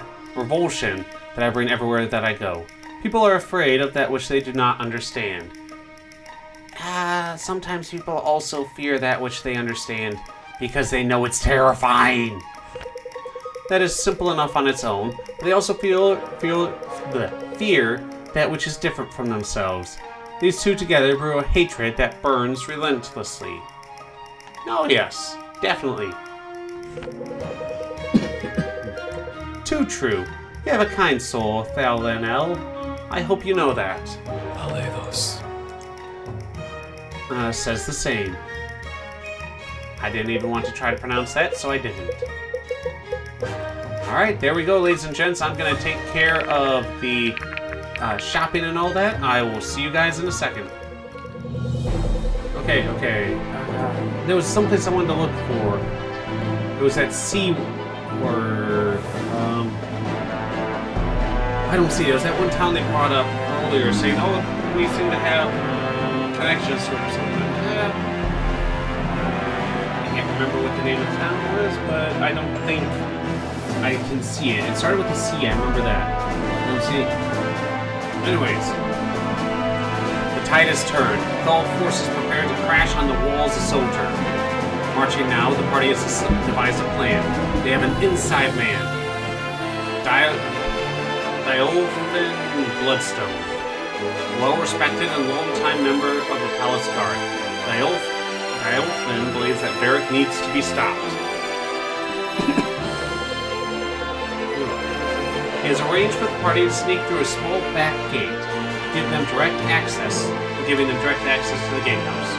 that I go. People are afraid of that which they do not understand. Sometimes people also fear that which they understand because they know it's terrifying. That is simple enough on its own. But they also fear that which is different from themselves. These two together brew a hatred that burns relentlessly. Oh yes, definitely. Too true. You have a kind soul, Thalanel. I hope you know that. Alevos. Says the same. I didn't even want to try to pronounce that, so I didn't. Alright, there we go, ladies and gents. I'm going to take care of the shopping and all that. I will see you guys in a second. Okay. There was someplace I wanted to look for. It was that C word. I don't see it. It was that one town they brought up earlier saying, oh, we seem to have connections or something. I can't remember what the name of the town was, but I don't think I can see it. It started with a C, I remember that. I don't see it. Anyways, the tide has turned. All forces prepared to crash on the walls of Sojourn. Marching now, the party has devised a plan. They have an inside man. Diolfin Bloodstone. Well-respected and long-time member of the Palace Guard. Diolfin believes that Varic needs to be stopped. He has arranged for the party to sneak through a small back gate, giving them direct access to the gatehouse.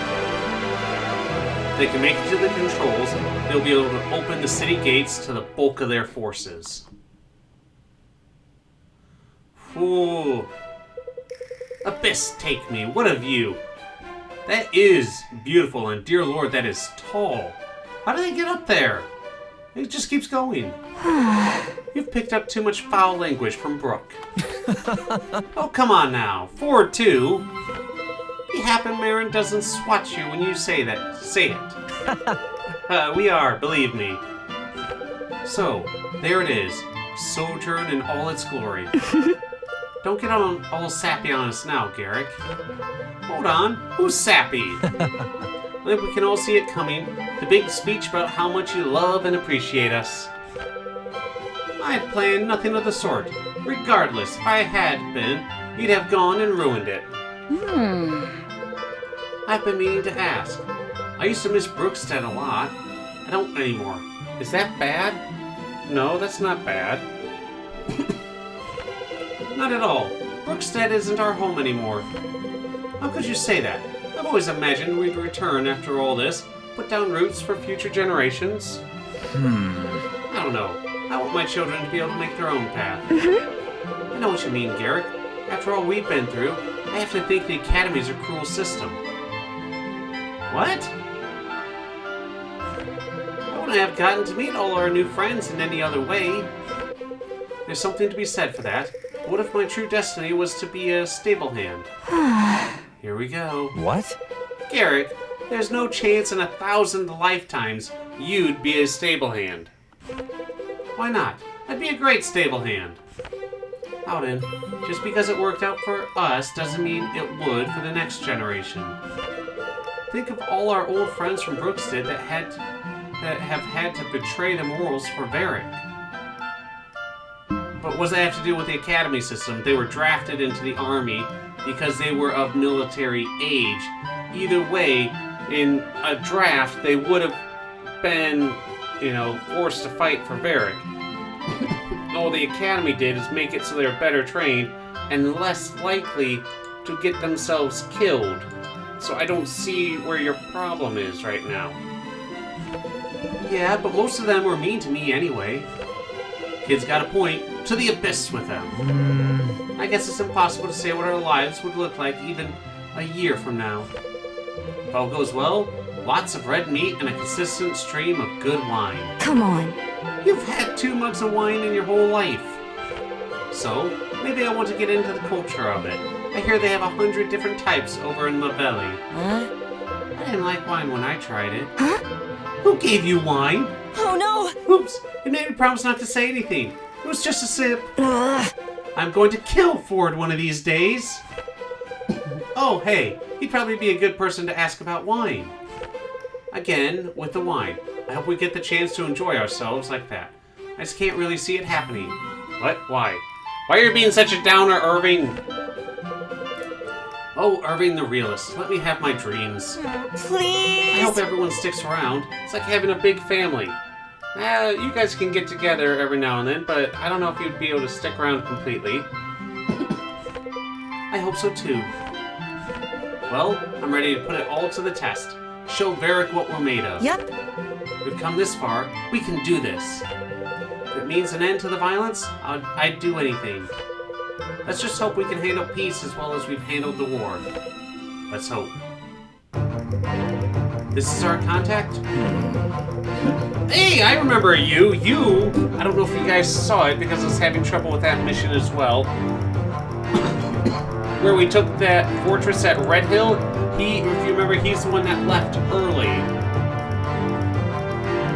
They can make it to the controls. They'll be able to open the city gates to the bulk of their forces. Ooh. Abyss take me. What a view. That is beautiful, and dear Lord, that is tall. How do they get up there? It just keeps going. You've picked up too much foul language from Brooke. Oh, come on now. 4-2. Be happy Marin doesn't swat you when you say that. Say it. We are, believe me. So, there it is. Sojourn in all its glory. Don't get all sappy on us now, Garrick. Hold on. Who's sappy? I think we can all see it coming. The big speech about how much you love and appreciate us. I had planned nothing of the sort. Regardless, if I had been, you'd have gone and ruined it. I've been meaning to ask. I used to miss Brookstead a lot. I don't anymore. Is that bad? No, that's not bad. Not at all. Brookstead isn't our home anymore. How could you say that? I've always imagined we'd return after all this, put down roots for future generations. I don't know. I want my children to be able to make their own path. I know what you mean, Garrick. After all we've been through, I have to think the Academy's a cruel system. What? I wouldn't have gotten to meet all our new friends in any other way. There's something to be said for that. What if my true destiny was to be a stable hand? Here we go. What? Garrick, there's no chance in 1,000 lifetimes you'd be a stable hand. Why not? I'd be a great stable hand. Howden, just because it worked out for us doesn't mean it would for the next generation. Think of all our old friends from Brookstead that have had to betray the morals for Varic. But what does that have to do with the academy system? They were drafted into the army because they were of military age. Either way, in a draft, they would have been, forced to fight for Varic. All the academy did is make it so they're better trained and less likely to get themselves killed. so I don't see where your problem is right now. Yeah, but most of them were mean to me anyway. Kid's got a point. To the abyss with them. I guess it's impossible to say what our lives would look like even a year from now. If all goes well, lots of red meat and a consistent stream of good wine. Come on. You've had 2 mugs of wine in your whole life. So, maybe I want to get into the culture of it. I hear they have 100 different types over in Mavelli. Huh? I didn't like wine when I tried it. Huh? Who gave you wine? Oh no! Oops, it made me promise not to say anything. It was just a sip. Ugh. I'm going to kill Ford one of these days. Oh, hey, he'd probably be a good person to ask about wine. Again, with the wine. I hope we get the chance to enjoy ourselves like that. I just can't really see it happening. What? Why? Why are you being such a downer, Irving? Oh, Irving the realist. Let me have my dreams. Please! I hope everyone sticks around. It's like having a big family. You guys can get together every now and then, but I don't know if you'd be able to stick around completely. I hope so too. Well, I'm ready to put it all to the test. Show Varic what we're made of. Yep. We've come this far. We can do this. If it means an end to the violence, I'd do anything. Let's just hope we can handle peace as well as we've handled the war. Let's hope. This is our contact? Hey, I remember you. I don't know if you guys saw it because I was having trouble with that mission as well. Where we took that fortress at Red Hill. If you remember, he's the one that left early.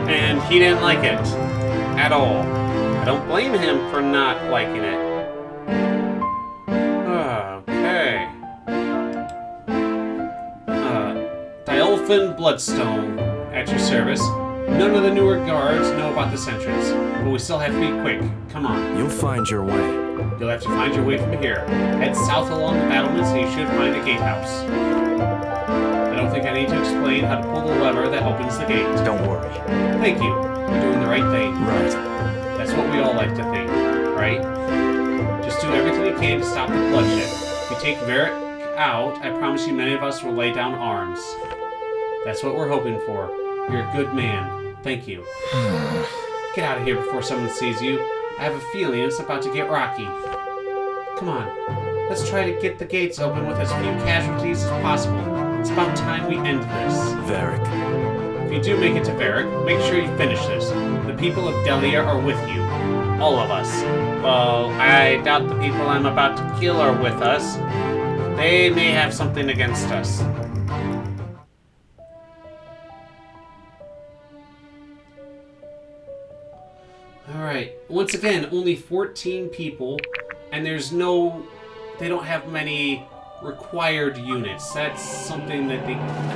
And he didn't like it at all. I don't blame him for not liking it. Okay. Dielfin Bloodstone at your service. None of the newer guards know about this entrance, but we still have to be quick. Come on. You'll find your way. You'll have to find your way from here. Head south along the battlements and you should find a gatehouse. I don't think I need to explain how to pull the lever that opens the gate. Don't worry. Thank you. You're doing the right thing. Right. That's what we all like to think, right? Just do everything you can to stop the bloodshed. If you take Varic out, I promise you many of us will lay down arms. That's what we're hoping for. You're a good man. Thank you. Get out of here before someone sees you. I have a feeling it's about to get rocky. Come on. Let's try to get the gates open with as few casualties as possible. It's about time we end this. Varic. If you do make it to Varic, make sure you finish this. The people of Delia are with you. All of us. Well, I doubt the people I'm about to kill are with us. They may have something against us. Alright, once again, only 14 people, and they don't have many required units. That's something that I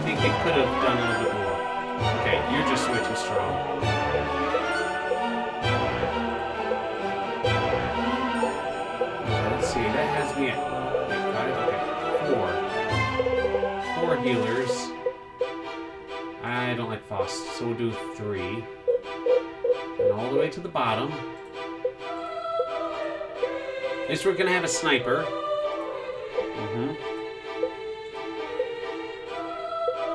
think they could have done a little bit more. Okay, you're just way too strong. Okay, let's see, that has me at 5, okay, 4. 4 healers. I don't like Faust, so we'll do 3. And all the way to the bottom. At least we're gonna have a sniper.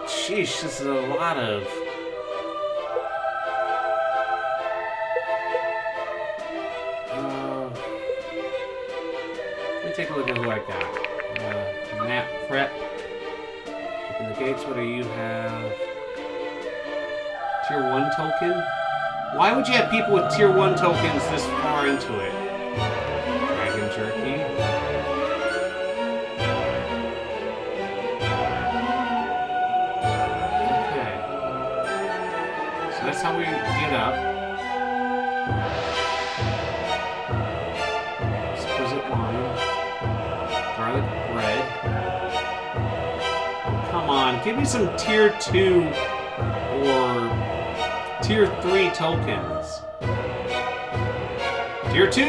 Sheesh, this is a lot of... let me take a look at who I got. Map prep. Open the gates, what do you have? Tier 1 token? Why would you have people with Tier 1 tokens this far into it? Dragon Jerky. Okay. So that's how we get up. Exquisite wine. Garlic bread. Come on, give me some Tier 2 or Tier 3 tokens. Tier 2!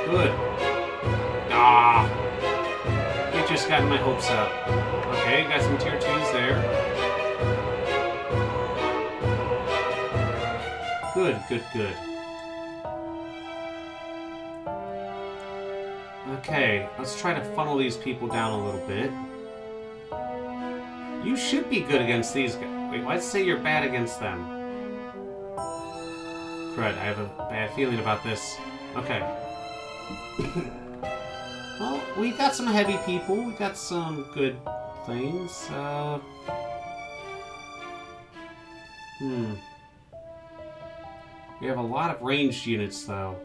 Good. Ah! You just got my hopes up. Okay, got some Tier 2s there. Good, good, good. Okay, let's try to funnel these people down a little bit. You should be good against these guys. Wait, why'd it say you're bad against them? Crud, I have a bad feeling about this. Okay. Well, we got some heavy people. We got some good things. We have a lot of ranged units, though.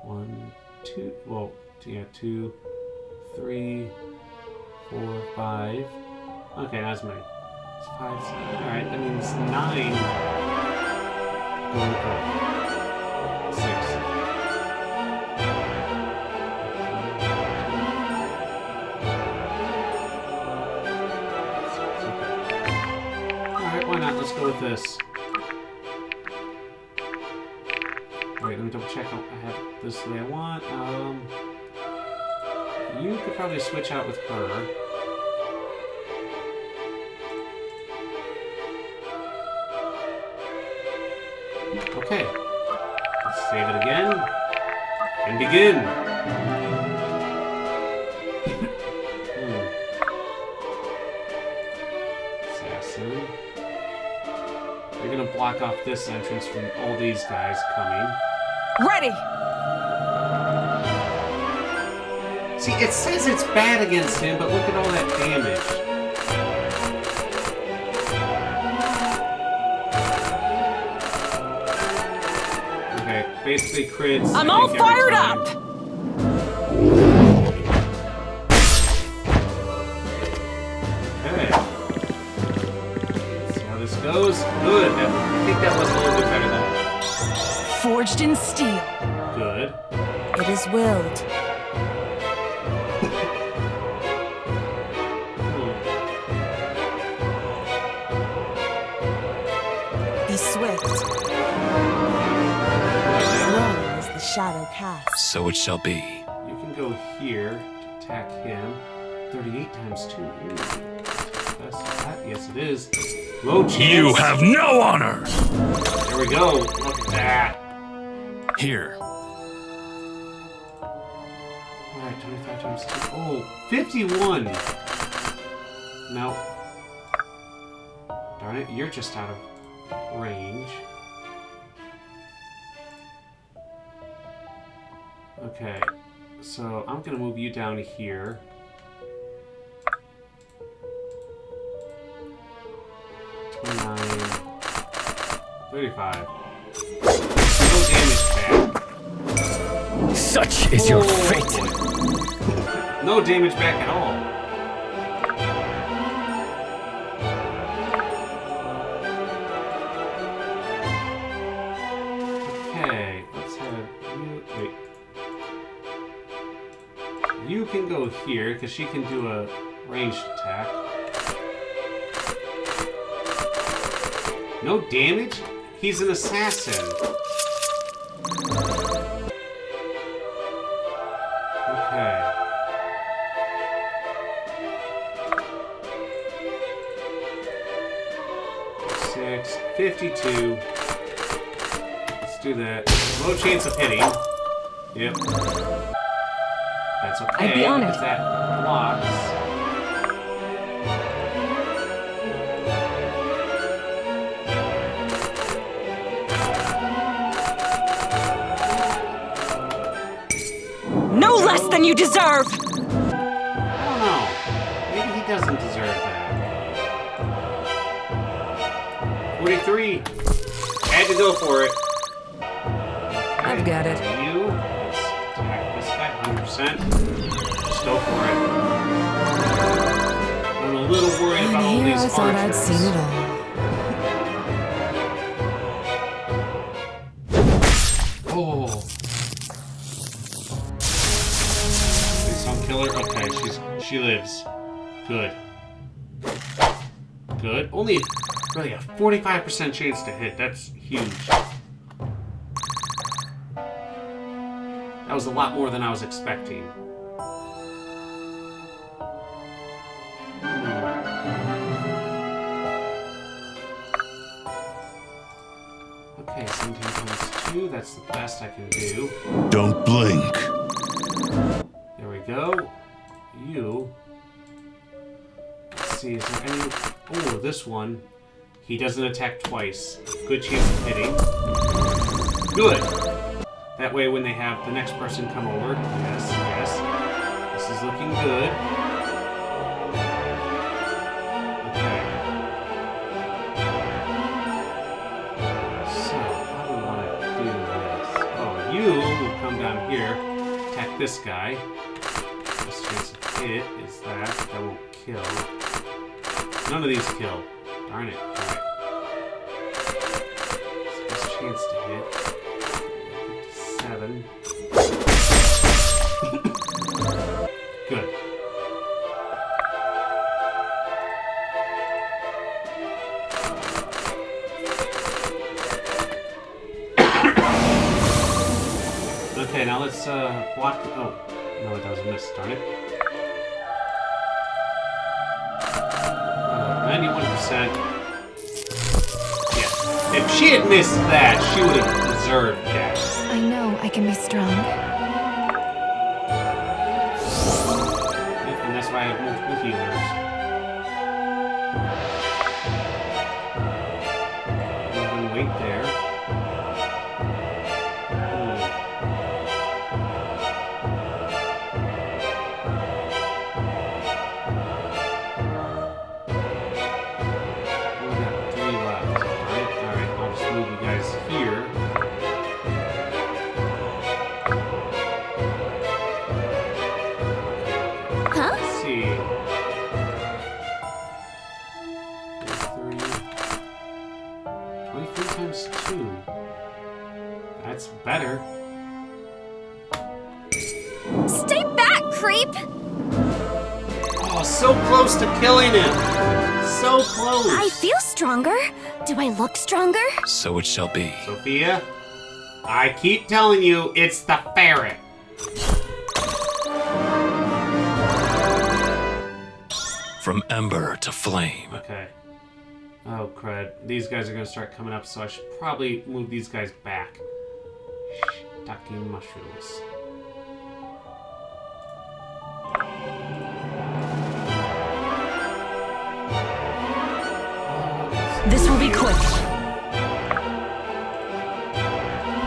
1, 2, well, yeah, 2, 3, 4, 5. Okay, that's many. It's 5, 7. Alright, that means 9. Going up. 6. Alright, why not? Let's go with this. Wait, let me double check. I have this the way I want. You could probably switch out with her. Okay. Let's save it again. And begin. Assassin. You're gonna block off this entrance from all these guys coming. Ready! See, it says it's bad against him, but look at all that damage. Okay, basically crits. I'm all fired up! Okay. Let's see how this goes. Good. I think that was a little bit better than Forged in steel. good. It is willed. Be swift. Slow as the shadow cast. So it shall be. You can go here to attack him. 38 times 2. Ooh. That's that. Yes, it is. Low chance. You have no honor! There we go. Look at that. Here. Alright, 25 times 2. Oh, 51. No. Darn it, you're just out of range. Okay, so I'm gonna move you down here. $29, $35. No damage back. Such is your Oh, fate. boy. No damage back at all. Okay, let's have you. Wait. You can go here because she can do a ranged attack. No damage? He's an assassin. Okay. 52. Let's do that. Low chance of hitting. Yep. That's okay. I'd be honored. Because that blocks. No less than you deserve! I don't know. Maybe he doesn't deserve that. 43. Had to go for it. I've got it. You. Let's attack this guy 100%. Just go for it. I'm a little worried about all Here these I thought I'd archers. seen it all. Oh. Please don't kill her. Okay, she lives. Good. Good. Only really a 45% chance to hit. That's huge. That was a lot more than I was expecting. Okay, 17 times 2. That's the best I can do. Don't blink. There we go. You. Let's see, is there any... Oh, this one. He doesn't attack twice. Good chance of hitting. Good! That way when they have the next person come over... Yes, yes. This is looking good. Okay. So, how do we want to do this? Oh, you will come down here. Attack this guy. This chance of hit is that. That won't kill. None of these kill. Darn it. Alright. Best chance to hit. 57. Good. Okay, now let's block. Oh, no, that was a miss. Darn it. 91%. Yeah. If she had missed that, she would have deserved that. I know I can be strong. And that's why I have multiple healers. I'm gonna wait there. That's better. Stay back, creep! Oh, so close to killing him. So close. I feel stronger. Do I look stronger? So it shall be. Sophia, I keep telling you, it's the ferret. From ember to flame. Okay. Oh, crud. These guys are going to start coming up, so I should probably move these guys back. Shiitake mushrooms. This will be quick.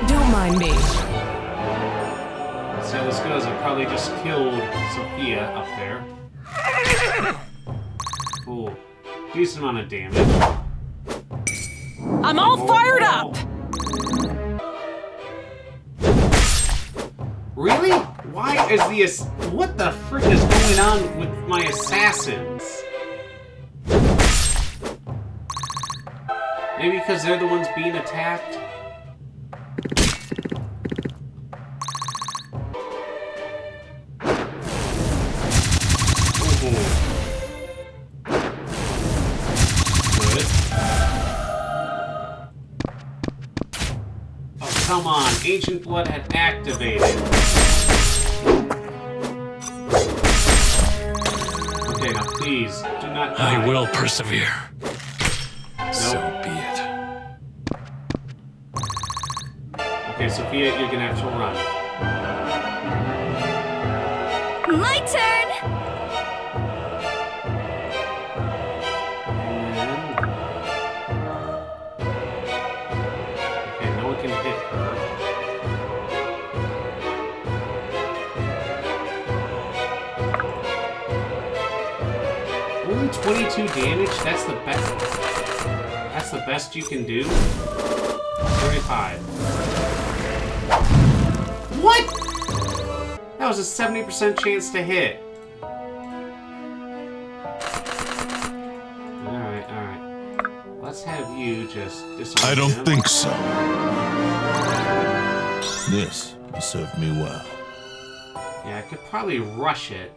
Don't mind me. So this goes, I probably just killed Sophia up there. Cool. Decent amount of damage. I'm all fired up! Really? Why is the... What the frick is going on with my assassins? Maybe because they're the ones being attacked? Come on, Ancient Blood had activated. Okay, now please, do not die. I will persevere. Nope. So be it. Okay, Sophia, you're gonna have to run. My turn! And then... Okay, no one can hit her. Only 22 damage? That's the best. That's the best you can do? 35. What? That was a 70% chance to hit. Alright, alright. Let's have you just disarm I don't him. think so. This has served me well. Yeah, I could probably rush it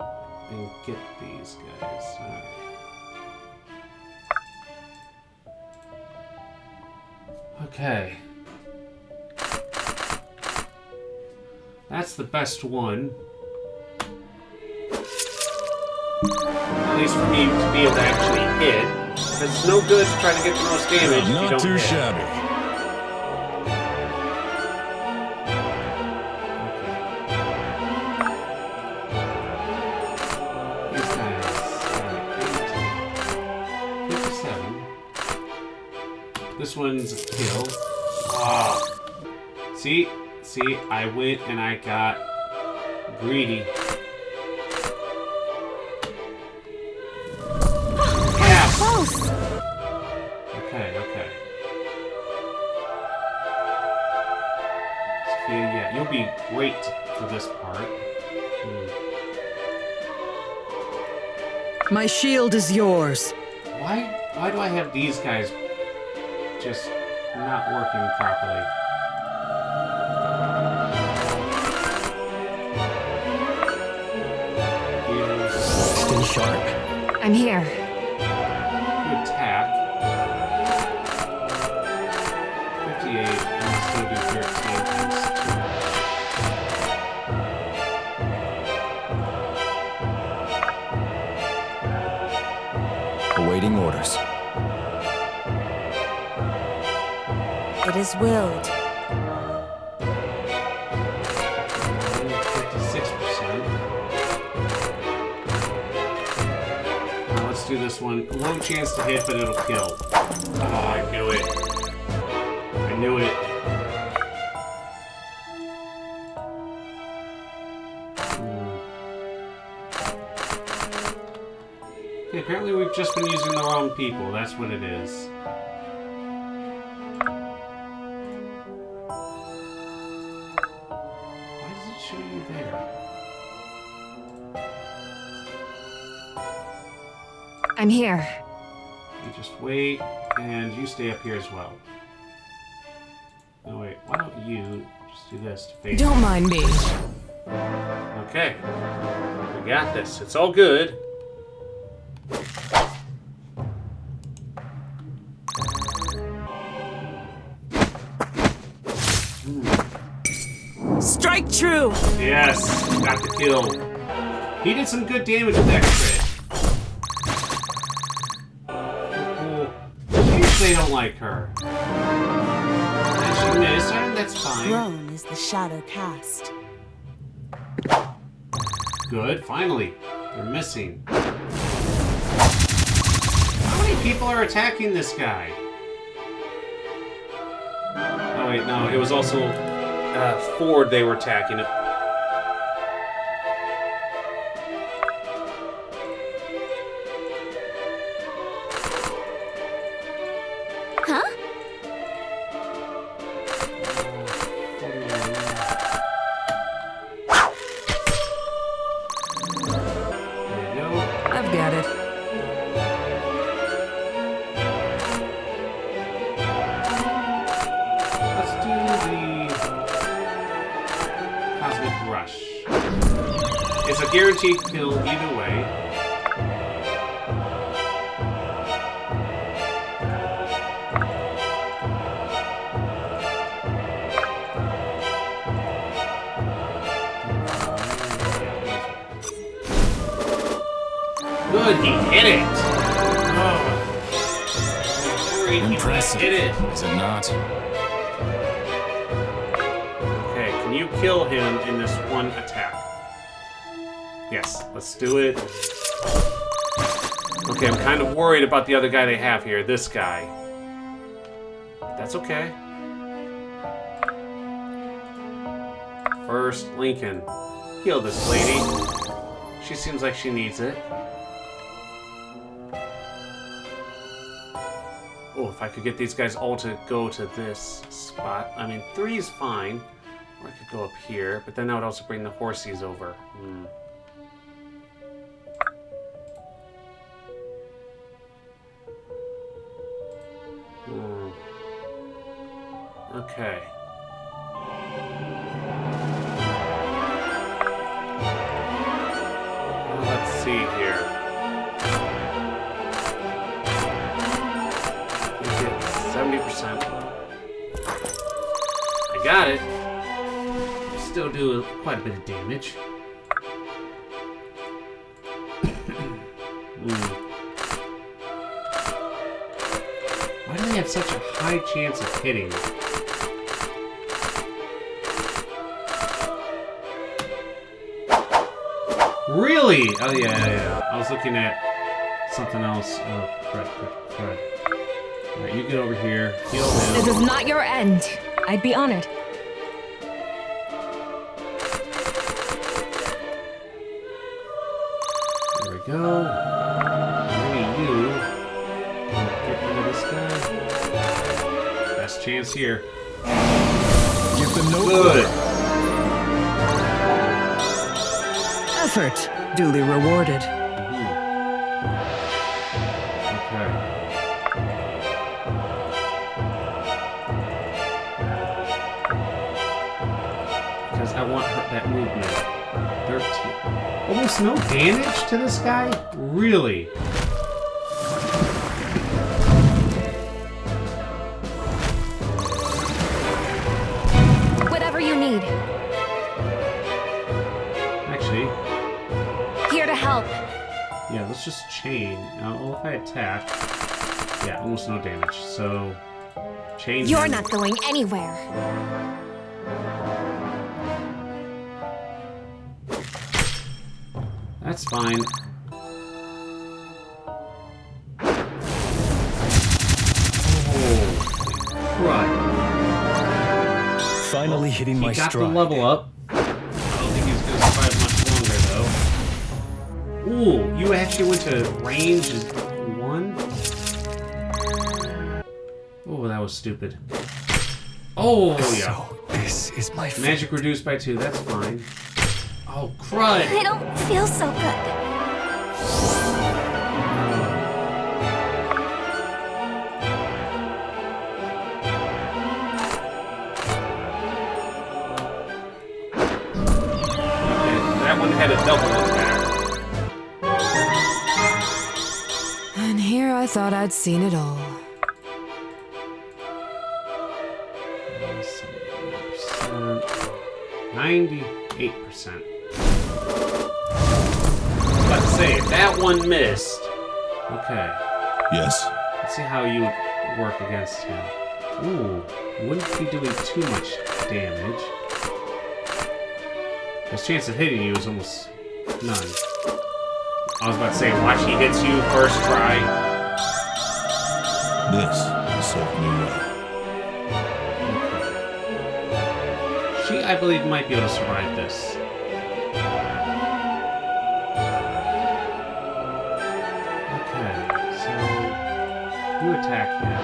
and get these guys. Alright. Okay. That's the best one. At least for me to be able to actually hit. It's no good to try to get the most damage if you Not don't too hit. shabby. These guys. Alright, this one's a kill. Oh. See, I went and I got greedy. Yes. Close. Okay. Sophia, yeah, you'll be great for this part. My shield is yours. Why do I have these guys just not working properly? Stay sharp. I'm here. You attack. 58 and still do 13 times 2. Awaiting orders. It is willed. 56%. Now let's do this one. Low chance to hit, but it'll kill. Oh, I knew it. I knew it. Okay, apparently we've just been using the wrong people. That's what it is. Why does it show you there? I'm here. You just wait, and you stay up here as well. No, wait. Why don't you just do this to face? Don't mind me. Okay. We got this. It's all good. Strike true. Yes, got the kill. He did some good damage with that crit. Maybe they don't like her. And she missed, and that's fine. Throne is the shadow cast. Good, finally. They're missing. How many people are attacking this guy? Oh wait, no, it was also Ford they were attacking. Huh? There you go. I've got it. Let's do the Cosmic Rush. It's a guaranteed kill either way. Good, he hit it! Oh. Worried he Impressive, hit it. is it not? Okay, can you kill him in this one attack? Yes, let's do it. Okay, I'm kind of worried about the other guy they have here, this guy. That's okay. First, Lincoln. Heal this lady. She seems like she needs it. Oh, if I could get these guys all to go to this spot. I mean, 3 is fine. Or I could go up here, but then that would also bring the horsies over. Okay. Well, let's see here. 70%. I got it. Still do quite a bit of damage. Why do they have such a high chance of hitting? Really? Oh yeah. I was looking at something else. Oh, crud. Alright, you get over here. Heal This him. is not your end. I'd be honored. There we go. Maybe you can get rid of this guy. Best chance here. Get the note. Good. Effort duly rewarded. Okay. Because I want that movement. 13. Almost no damage to this guy? Really? Whatever you need. Actually, Here to help. yeah, let's just chain. Well, if I attack, yeah, almost no damage. So, chain. You're him. not going anywhere. That's fine. Oh, right. Finally hitting He my got stride. the level up. I don't think he's gonna survive much longer, though. Ooh, you actually went to range 1? Oh, that was stupid. Oh, yeah. So, this is my fate. Magic reduced by 2, that's fine. Oh, crud! I don't feel so good. Okay, that one had a double attack. And here I thought I'd seen it all. 98%. Let's say that one missed. Okay, Yes. let's see how you work against him. Ooh, wouldn't be doing too much damage. His chance of hitting you is almost none. I was about to say, watch he hits you first try. This will serve me well. She, I believe, might be able to survive this. Okay, so you attack him.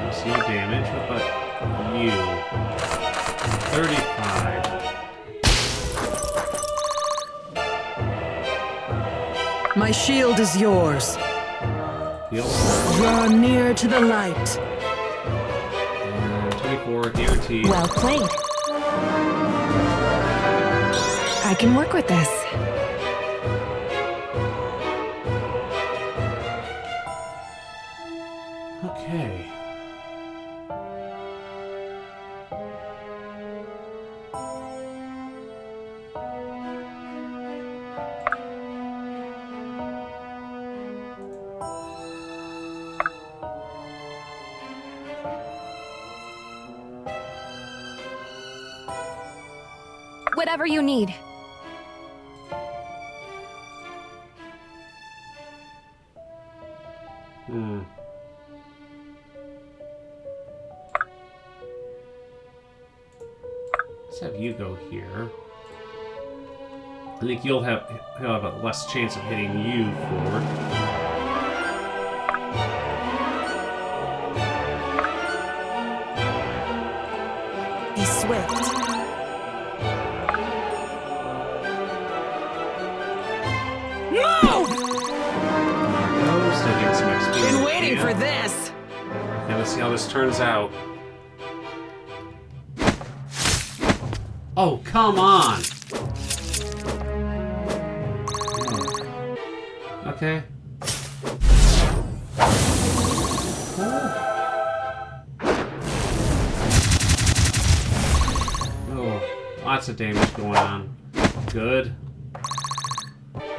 There's no damage, but you. 35. My shield is yours. Heal. Draw near to the light. 24, guaranteed. Well played. I can work with this. Okay. Whatever you need. Hmm. Let's have you go here. I think he'll have a less chance of hitting you forward. Be swift. Move! There we go. Still getting some XP. Been waiting for this. Okay, let's see how this turns out. Oh, come on! Okay. Oh, lots of damage going on. Good.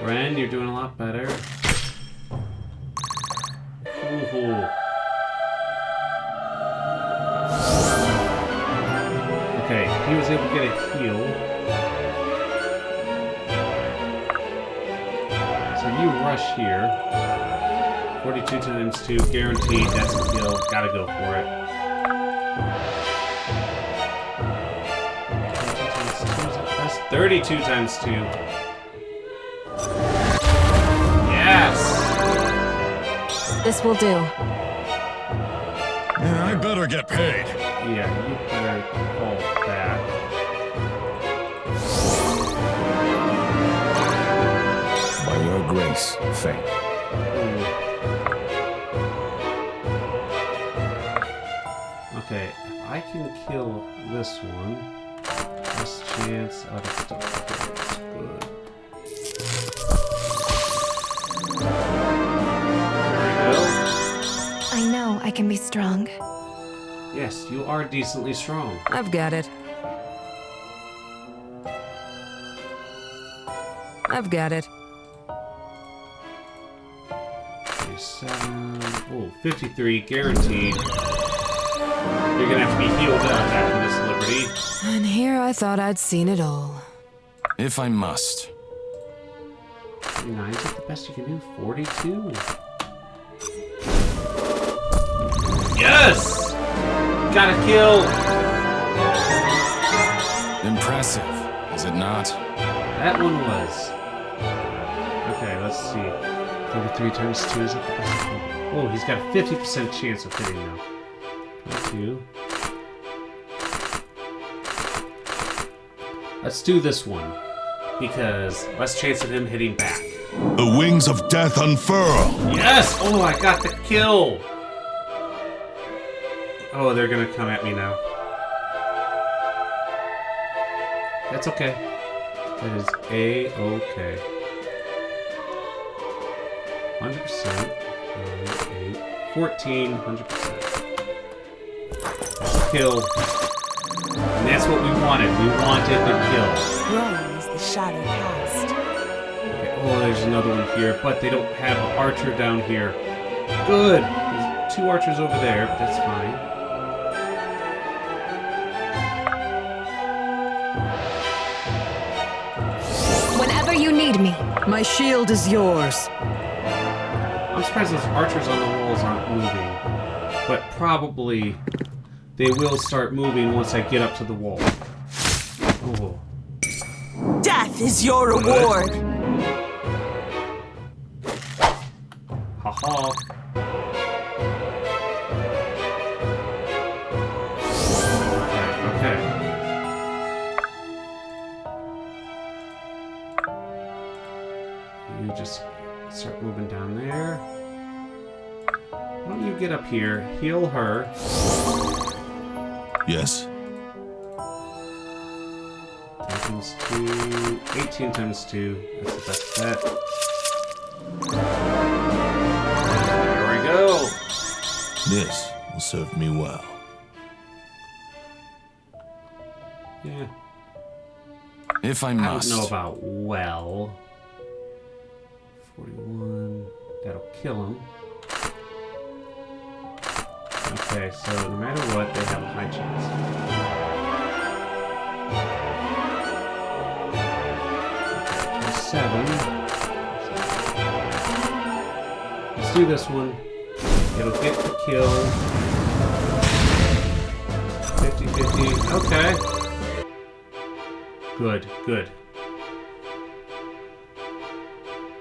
Ren, you're doing a lot better. Ooh. Okay, he was able to get a heal. So you rush here. 42 times 2, guaranteed. That's a kill. Gotta go for it. 32 times 2. Yes! This will do. Yeah, I better get paid. Yeah, you better hold that. By your grace, Fate. Okay, if I can kill this one, less chance out of stuff. Good. There we go. I know I can be strong. Yes, you are decently strong. I've got it. I've got it. 37. Oh, 53, guaranteed. You're gonna have to be healed up after this, Liberty. And here I thought I'd seen it all. If I must. 39 is that the best you can do? 42. Yes! Got a kill! Impressive, is it not? That one was. Okay, let's see. 33 times 2 is it the best? Oh, he's got a 50% chance of hitting now. 22. Let's do this one, because less chance of him hitting back. The wings of death unfurl. Yes! Oh, I got the kill! Oh, they're gonna come at me now. That's okay. That is A-okay. 100%. 9, 8, 14, 100%. Kill. And that's what we wanted. We wanted the kill. Growing as the shadow passed. Okay. Oh, there's another one here, but they don't have an archer down here. Good. There's 2 archers over there, but that's fine. Whenever you need me. My shield is yours. I'm surprised those archers on the walls aren't moving. But probably they will start moving once I get up to the wall. Oh. Death is your reward. Haha. Okay. You just start moving down there. Why don't you get up here, heal her. Yes. 10 times 2, 18 times 2. That's the best bet. There we go. This will serve me well. Yeah. If I I must. don't know about well. 41. That'll kill him. Okay, so no matter what, they have a high chance. Okay, 7. Let's do this one. It'll get the kill. 50-50. Okay. Good, good.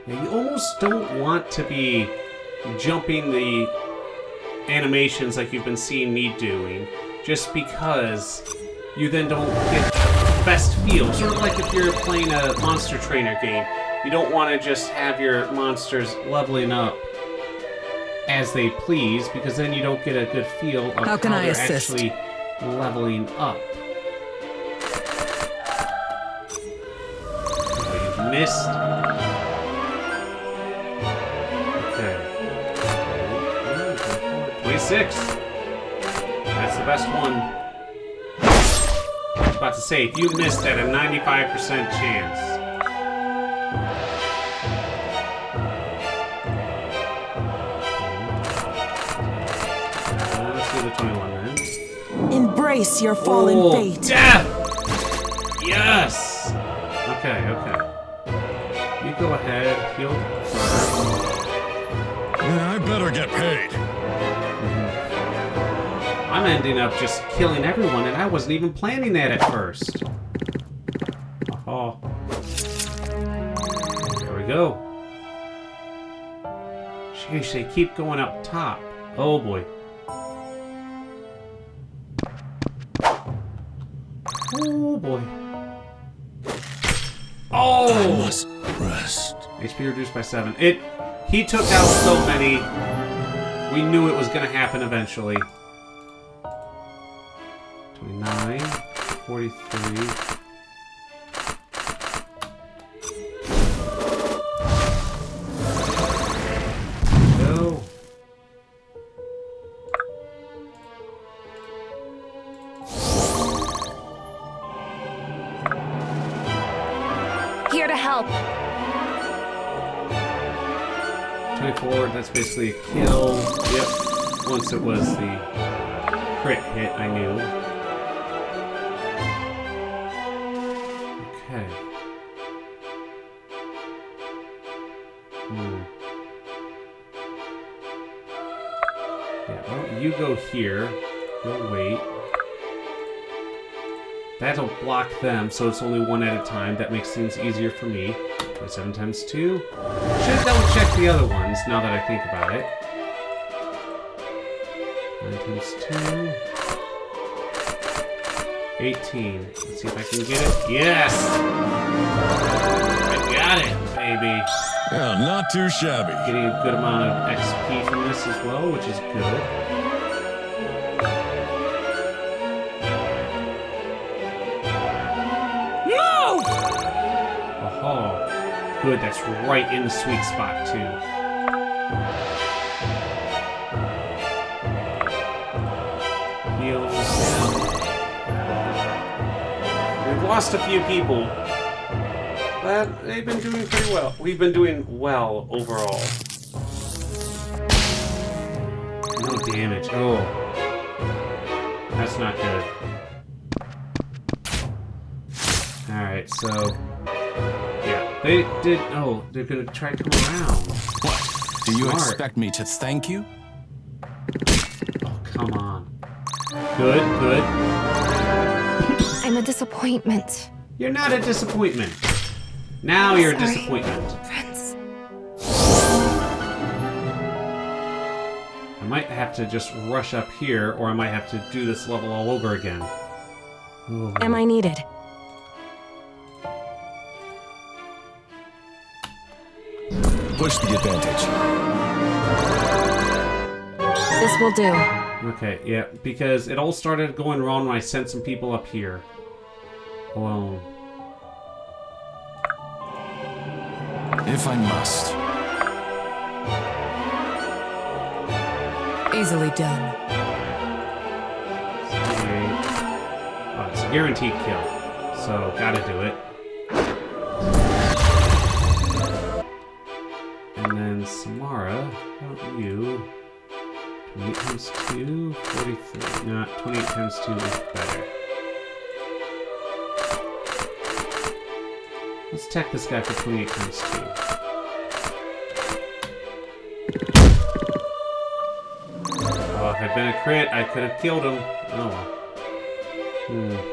Now, you almost don't want to be jumping the animations like you've been seeing me doing, just because you then don't get the best feel. Sort of like if you're playing a Monster Trainer game, you don't want to just have your monsters leveling up as they please, because then you don't get a good feel of how they're actually leveling up. Oh, you've missed. Okay. 26. That's the best one. I was about to say, if you missed at a 95% chance. Let's do the 21 then. Embrace your fallen fate. Death! Yes! Okay, okay. You go ahead, heal. I better get paid. I'm ending up just killing everyone, and I wasn't even planning that at first. Oh. There we go. Sheesh, they keep going up top. Oh boy. Oh boy. Oh! I must rest. HP reduced by 7. He took out so many. We knew it was going to happen eventually. 29, 43. Go. Here to help. 24, that's basically a kill. Yep. Once it was the crit hit, I knew. Okay. Yeah, well, you go here. You'll wait. That'll block them, so it's only one at a time. That makes things easier for me. 27 times 2. Should double check the other ones now that I think about it. 9 times 2. 18. Let's see if I can get it. Yes! I got it, baby. Yeah, not too shabby. Getting a good amount of XP from this as well, which is good. No! Oh, good. That's right in the sweet spot, too. Heals. We've lost a few people, but they've been doing pretty well. We've been doing well overall. No damage. Oh. That's not good. Alright, so... yeah, they did... oh, they're gonna try to come around. What? Do you Smart. expect me to thank you? Oh, come on. Good, good. I'm a disappointment. You're not a disappointment. Now you're a Sorry. disappointment. Friends. I might have to just rush up here, or I might have to do this level all over again. Oh. Am I needed? Push the advantage. This will do. Okay, yeah, because it all started going wrong when I sent some people up here. Alone. If I must. Easily done. Oh, it's a guaranteed kill, so gotta do it. And then Samara, how about you? 28 times 2, 43. No, 28 times 2 is better. Let's attack this guy for 28 times 2. Oh, if it had been a crit, I could have killed him. Oh well.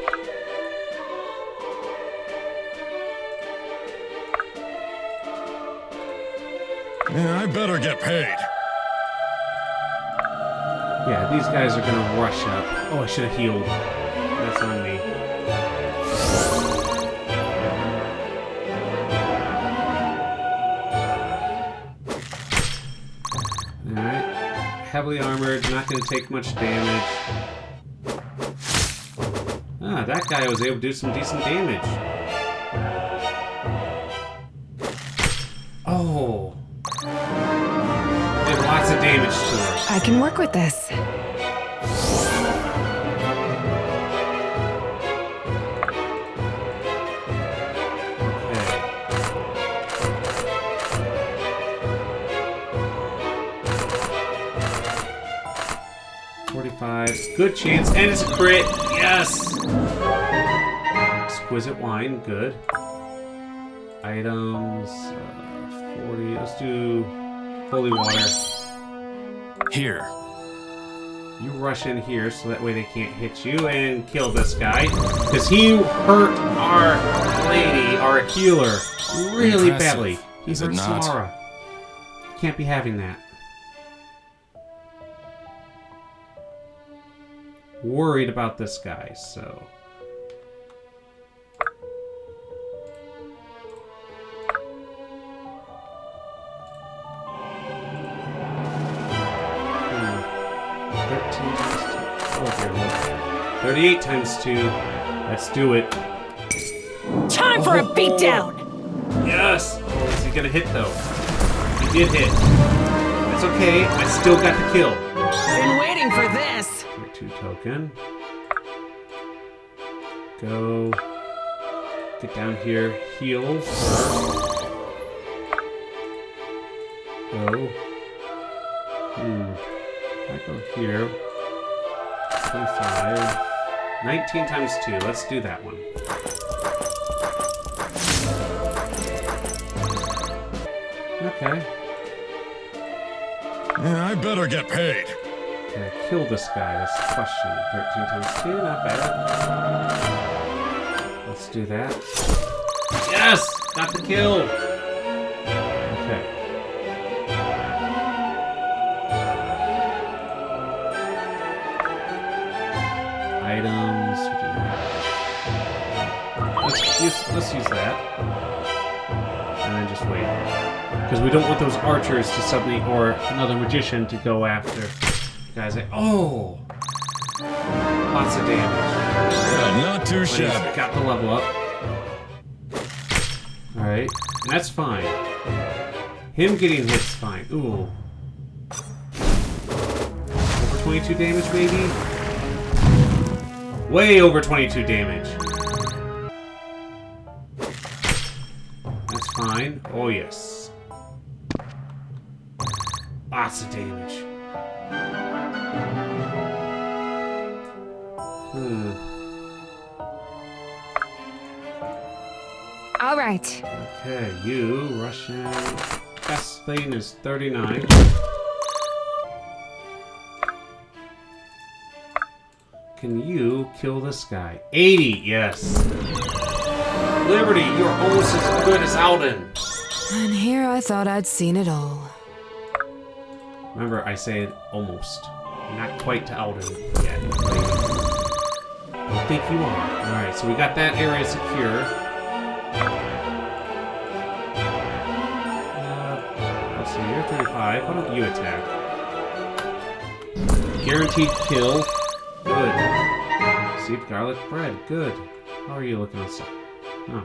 Yeah, I better get paid. Yeah, these guys are gonna rush up. Oh, I should have healed. That's on me. Alright. Heavily armored, not gonna take much damage. Ah, that guy was able to do some decent damage. Oh. Did lots of damage to her. I can work with this. Good chance, and it's a crit. Yes! Exquisite wine, good. Items, 40. Let's do holy water. Here. You rush in here so that way they can't hit you and kill this guy. Because he hurt our lady, our healer, really Impressive, badly. He is it hurt not? Samara. Can't be having that. Worried about this guy, so... Hmm. 13 times 2. Oh, dear Lord. 38 times 2. Let's do it. Time for a beatdown! Yes! Oh, is he gonna hit, though? He did hit. That's okay. I still got the kill. Been waiting for this! Tier 2 token. Go. Get down here. Heal first. Go. If I go here. 25. 19 times 2. Let's do that one. Okay. Yeah, I better get paid. Can I kill this guy? That's the question. 13 times 2, not bad. Let's do that. Yes! Got the kill! Okay. Items. What do you have? Let's use that. And then just wait. Because we don't want those archers to suddenly, or another magician to go after guys like, oh! Lots of damage. Yeah, not too But shabby. he's got the level up. Alright, and that's fine. Him getting hit's fine. Ooh. Over 22 damage, maybe? Way over 22 damage. That's fine. Oh, yes. Lots of damage. All right. Okay, you, Russian. Best thing is 39. Can you kill this guy? 80, yes. Liberty, you're almost as good as Alden. And here I thought I'd seen it all. Remember, I said almost. Not quite to Alden yet. I think you are. Alright, so we got that area secure. Let's see, you're 35. Why don't you attack? Guaranteed kill. Good. Received garlic bread. Good. How are you looking on stuff? Huh.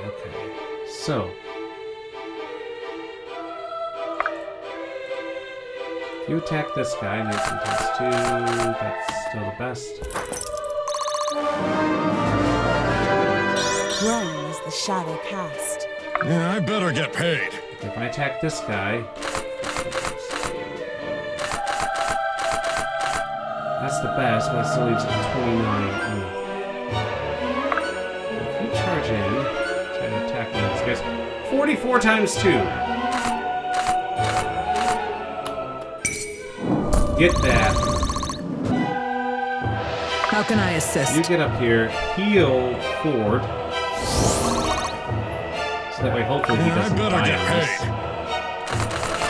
Okay. So. If you attack this guy, 19 times 2, that's still the best. Grown as the shadow cast. Yeah, I better get paid. If I attack this guy, that's the best, but it still leaves it at 29. If you charge in, try to attack one of these guys, 44 times 2. Get that. How can I assist? You get up here, heal Ford. So that way, hopefully, he Yeah, I doesn't better die get on us.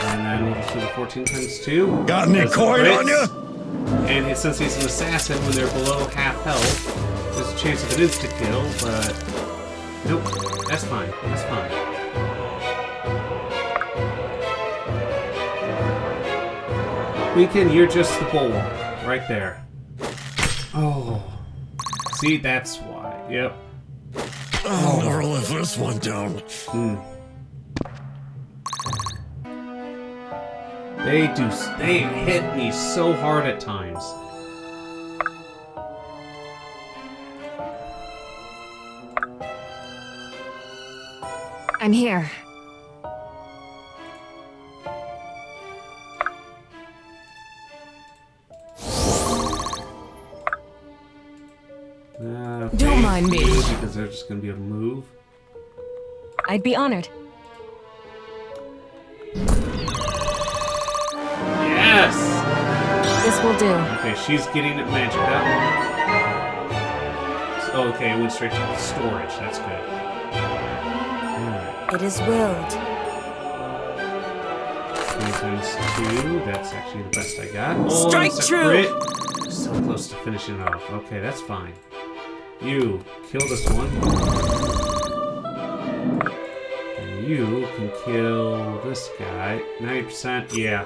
And then we'll just do the 14 times 2. Got any Does the coin on crits. ya? And since he's an assassin, when they're below half health, there's a chance of an insta-kill, but... Nope. That's fine. That's fine. Weekend, you're just the bulwark. Right there. Oh. See, that's why. Yep. I'll never live this one down. They hit me so hard at times. I'm here. Don't mind me. Because they're just going to be able to move. I'd be honored. Yes! This will do. Okay, she's getting it magic up. Okay, it went straight to the storage. That's good. Alright. It is willed. 3 times 2. That's actually the best I got. Oh, Strike it's a true! crit. So close to finishing it off. Okay, that's fine. You kill this one. And you can kill this guy. 90%, yeah.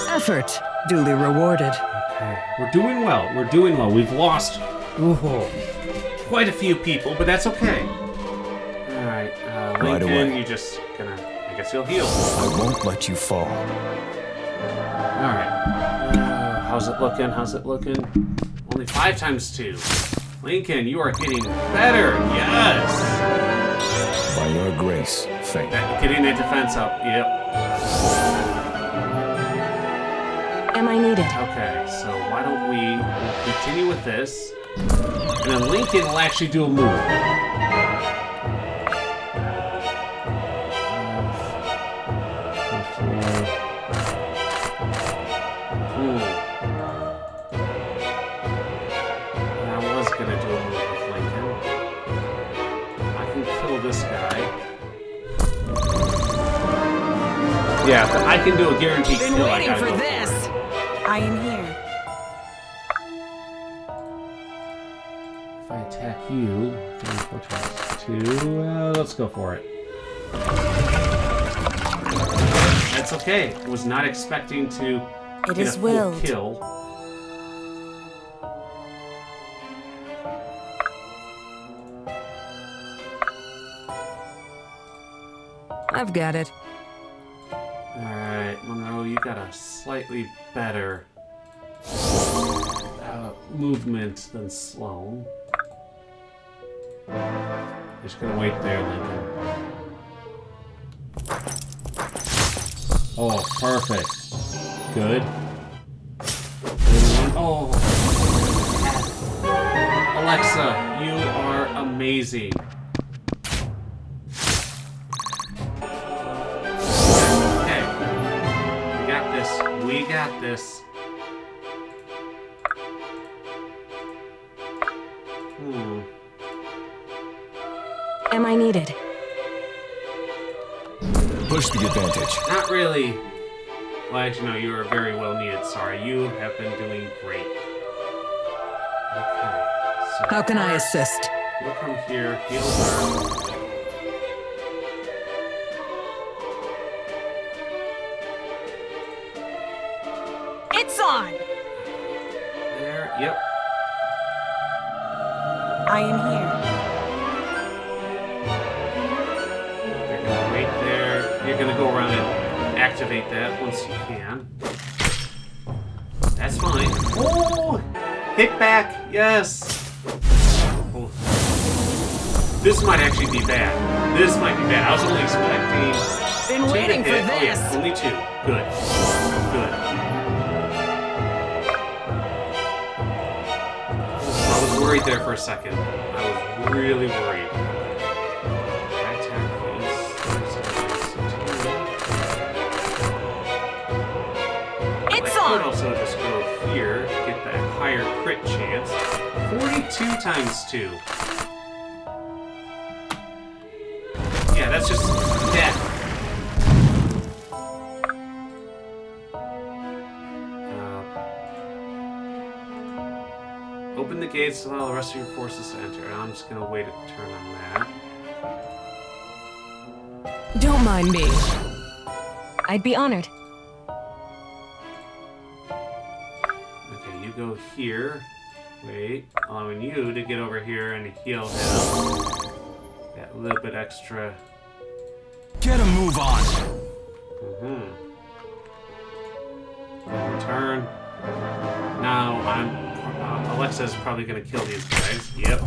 Effort duly rewarded. Okay, we're doing well. We're doing well. We've lost quite a few people, but that's okay. Alright, Right Lincoln, away. you just gonna... I guess you'll heal. I won't let you fall. Alright. How's it looking? How's it looking? Only 5 times 2. Lincoln, you are getting better. Yes! By your grace, Fate. Getting that defense up. Yep. Am I needed? Okay, so why don't we'll continue with this. And then Lincoln will actually do a move. I was gonna do a move with Lincoln. I can kill this guy. Yeah, but I can do a guaranteed Been kill. I waiting gotta for go this. it. I am here. If I attack you, 3, 4 times 2, let's go for it. That's okay. I was not expecting to It get is a full willed. kill. I've got it. Alright, Monroe, you got a slightly better movement than Sloan. Just gonna wait there, Lincoln. Oh, perfect. Good. Oh. Alexa, you are amazing. Okay. We got this. We got this. Am I needed? Push the advantage. Not really. Well, actually, no, you are very well needed. Sorry, you have been doing great. Okay. So How can I assist? you'll come here, heal her. It's on! There, yep. I am here. You're gonna wait there. You're gonna go around and activate that once you can. That's fine. Oh! Hit back, yes! Oh. This might actually be bad. This might be bad. I was only expecting Been 2 to waiting for hit. Oh, this. yeah, only 2. Good. Good. I was worried there for a second. I was really worried. I attack these. It's I could on! also just go here, get that higher crit chance. 42 times 2. Yeah, that's just death. Open the gates to allow the rest of your forces to enter. I'm just gonna wait a turn on that. Don't mind me. I'd be honored. Okay, you go here. Wait, allowing you to get over here and heal him. That little bit extra. Get a move on. Return. Now Alexa's probably gonna kill these guys. Yep.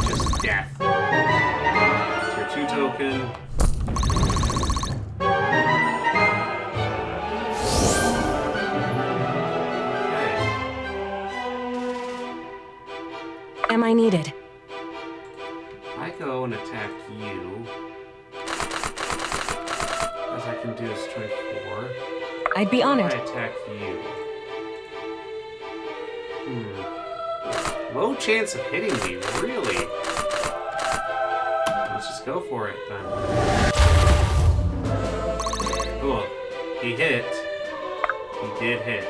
Just death. It's your 2 token. Okay. Am I needed? one attack you. As I can do is 24. I'd be I honored. attack you. Low chance of hitting me, really? Let's just go for it then. Cool. He hit. He did hit.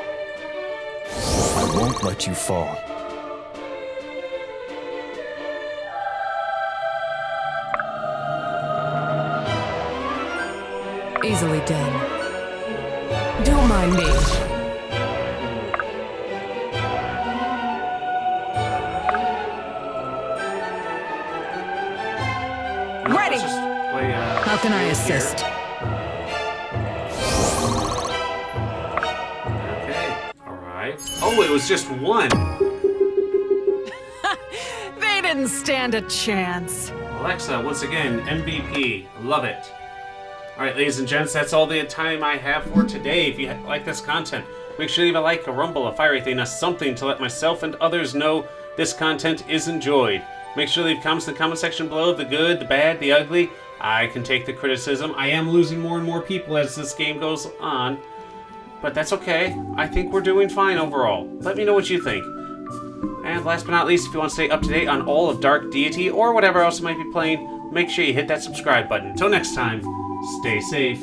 I won't let you fall. Easily done. Don't mind me. Ready. Let's just play, How can I assist? Okay. Alright. Oh, it was just one. They didn't stand a chance. Alexa, once again, MVP. Love it. Alright, ladies and gents, that's all the time I have for today. If you like this content, make sure to leave a like, a rumble, a fiery thing, a something to let myself and others know this content is enjoyed. Make sure to leave comments in the comment section below, the good, the bad, the ugly. I can take the criticism. I am losing more and more people as this game goes on, but that's okay. I think we're doing fine overall. Let me know what you think. And last but not least, if you want to stay up to date on all of Dark Deity or whatever else you might be playing, make sure you hit that subscribe button. Until next time, stay safe.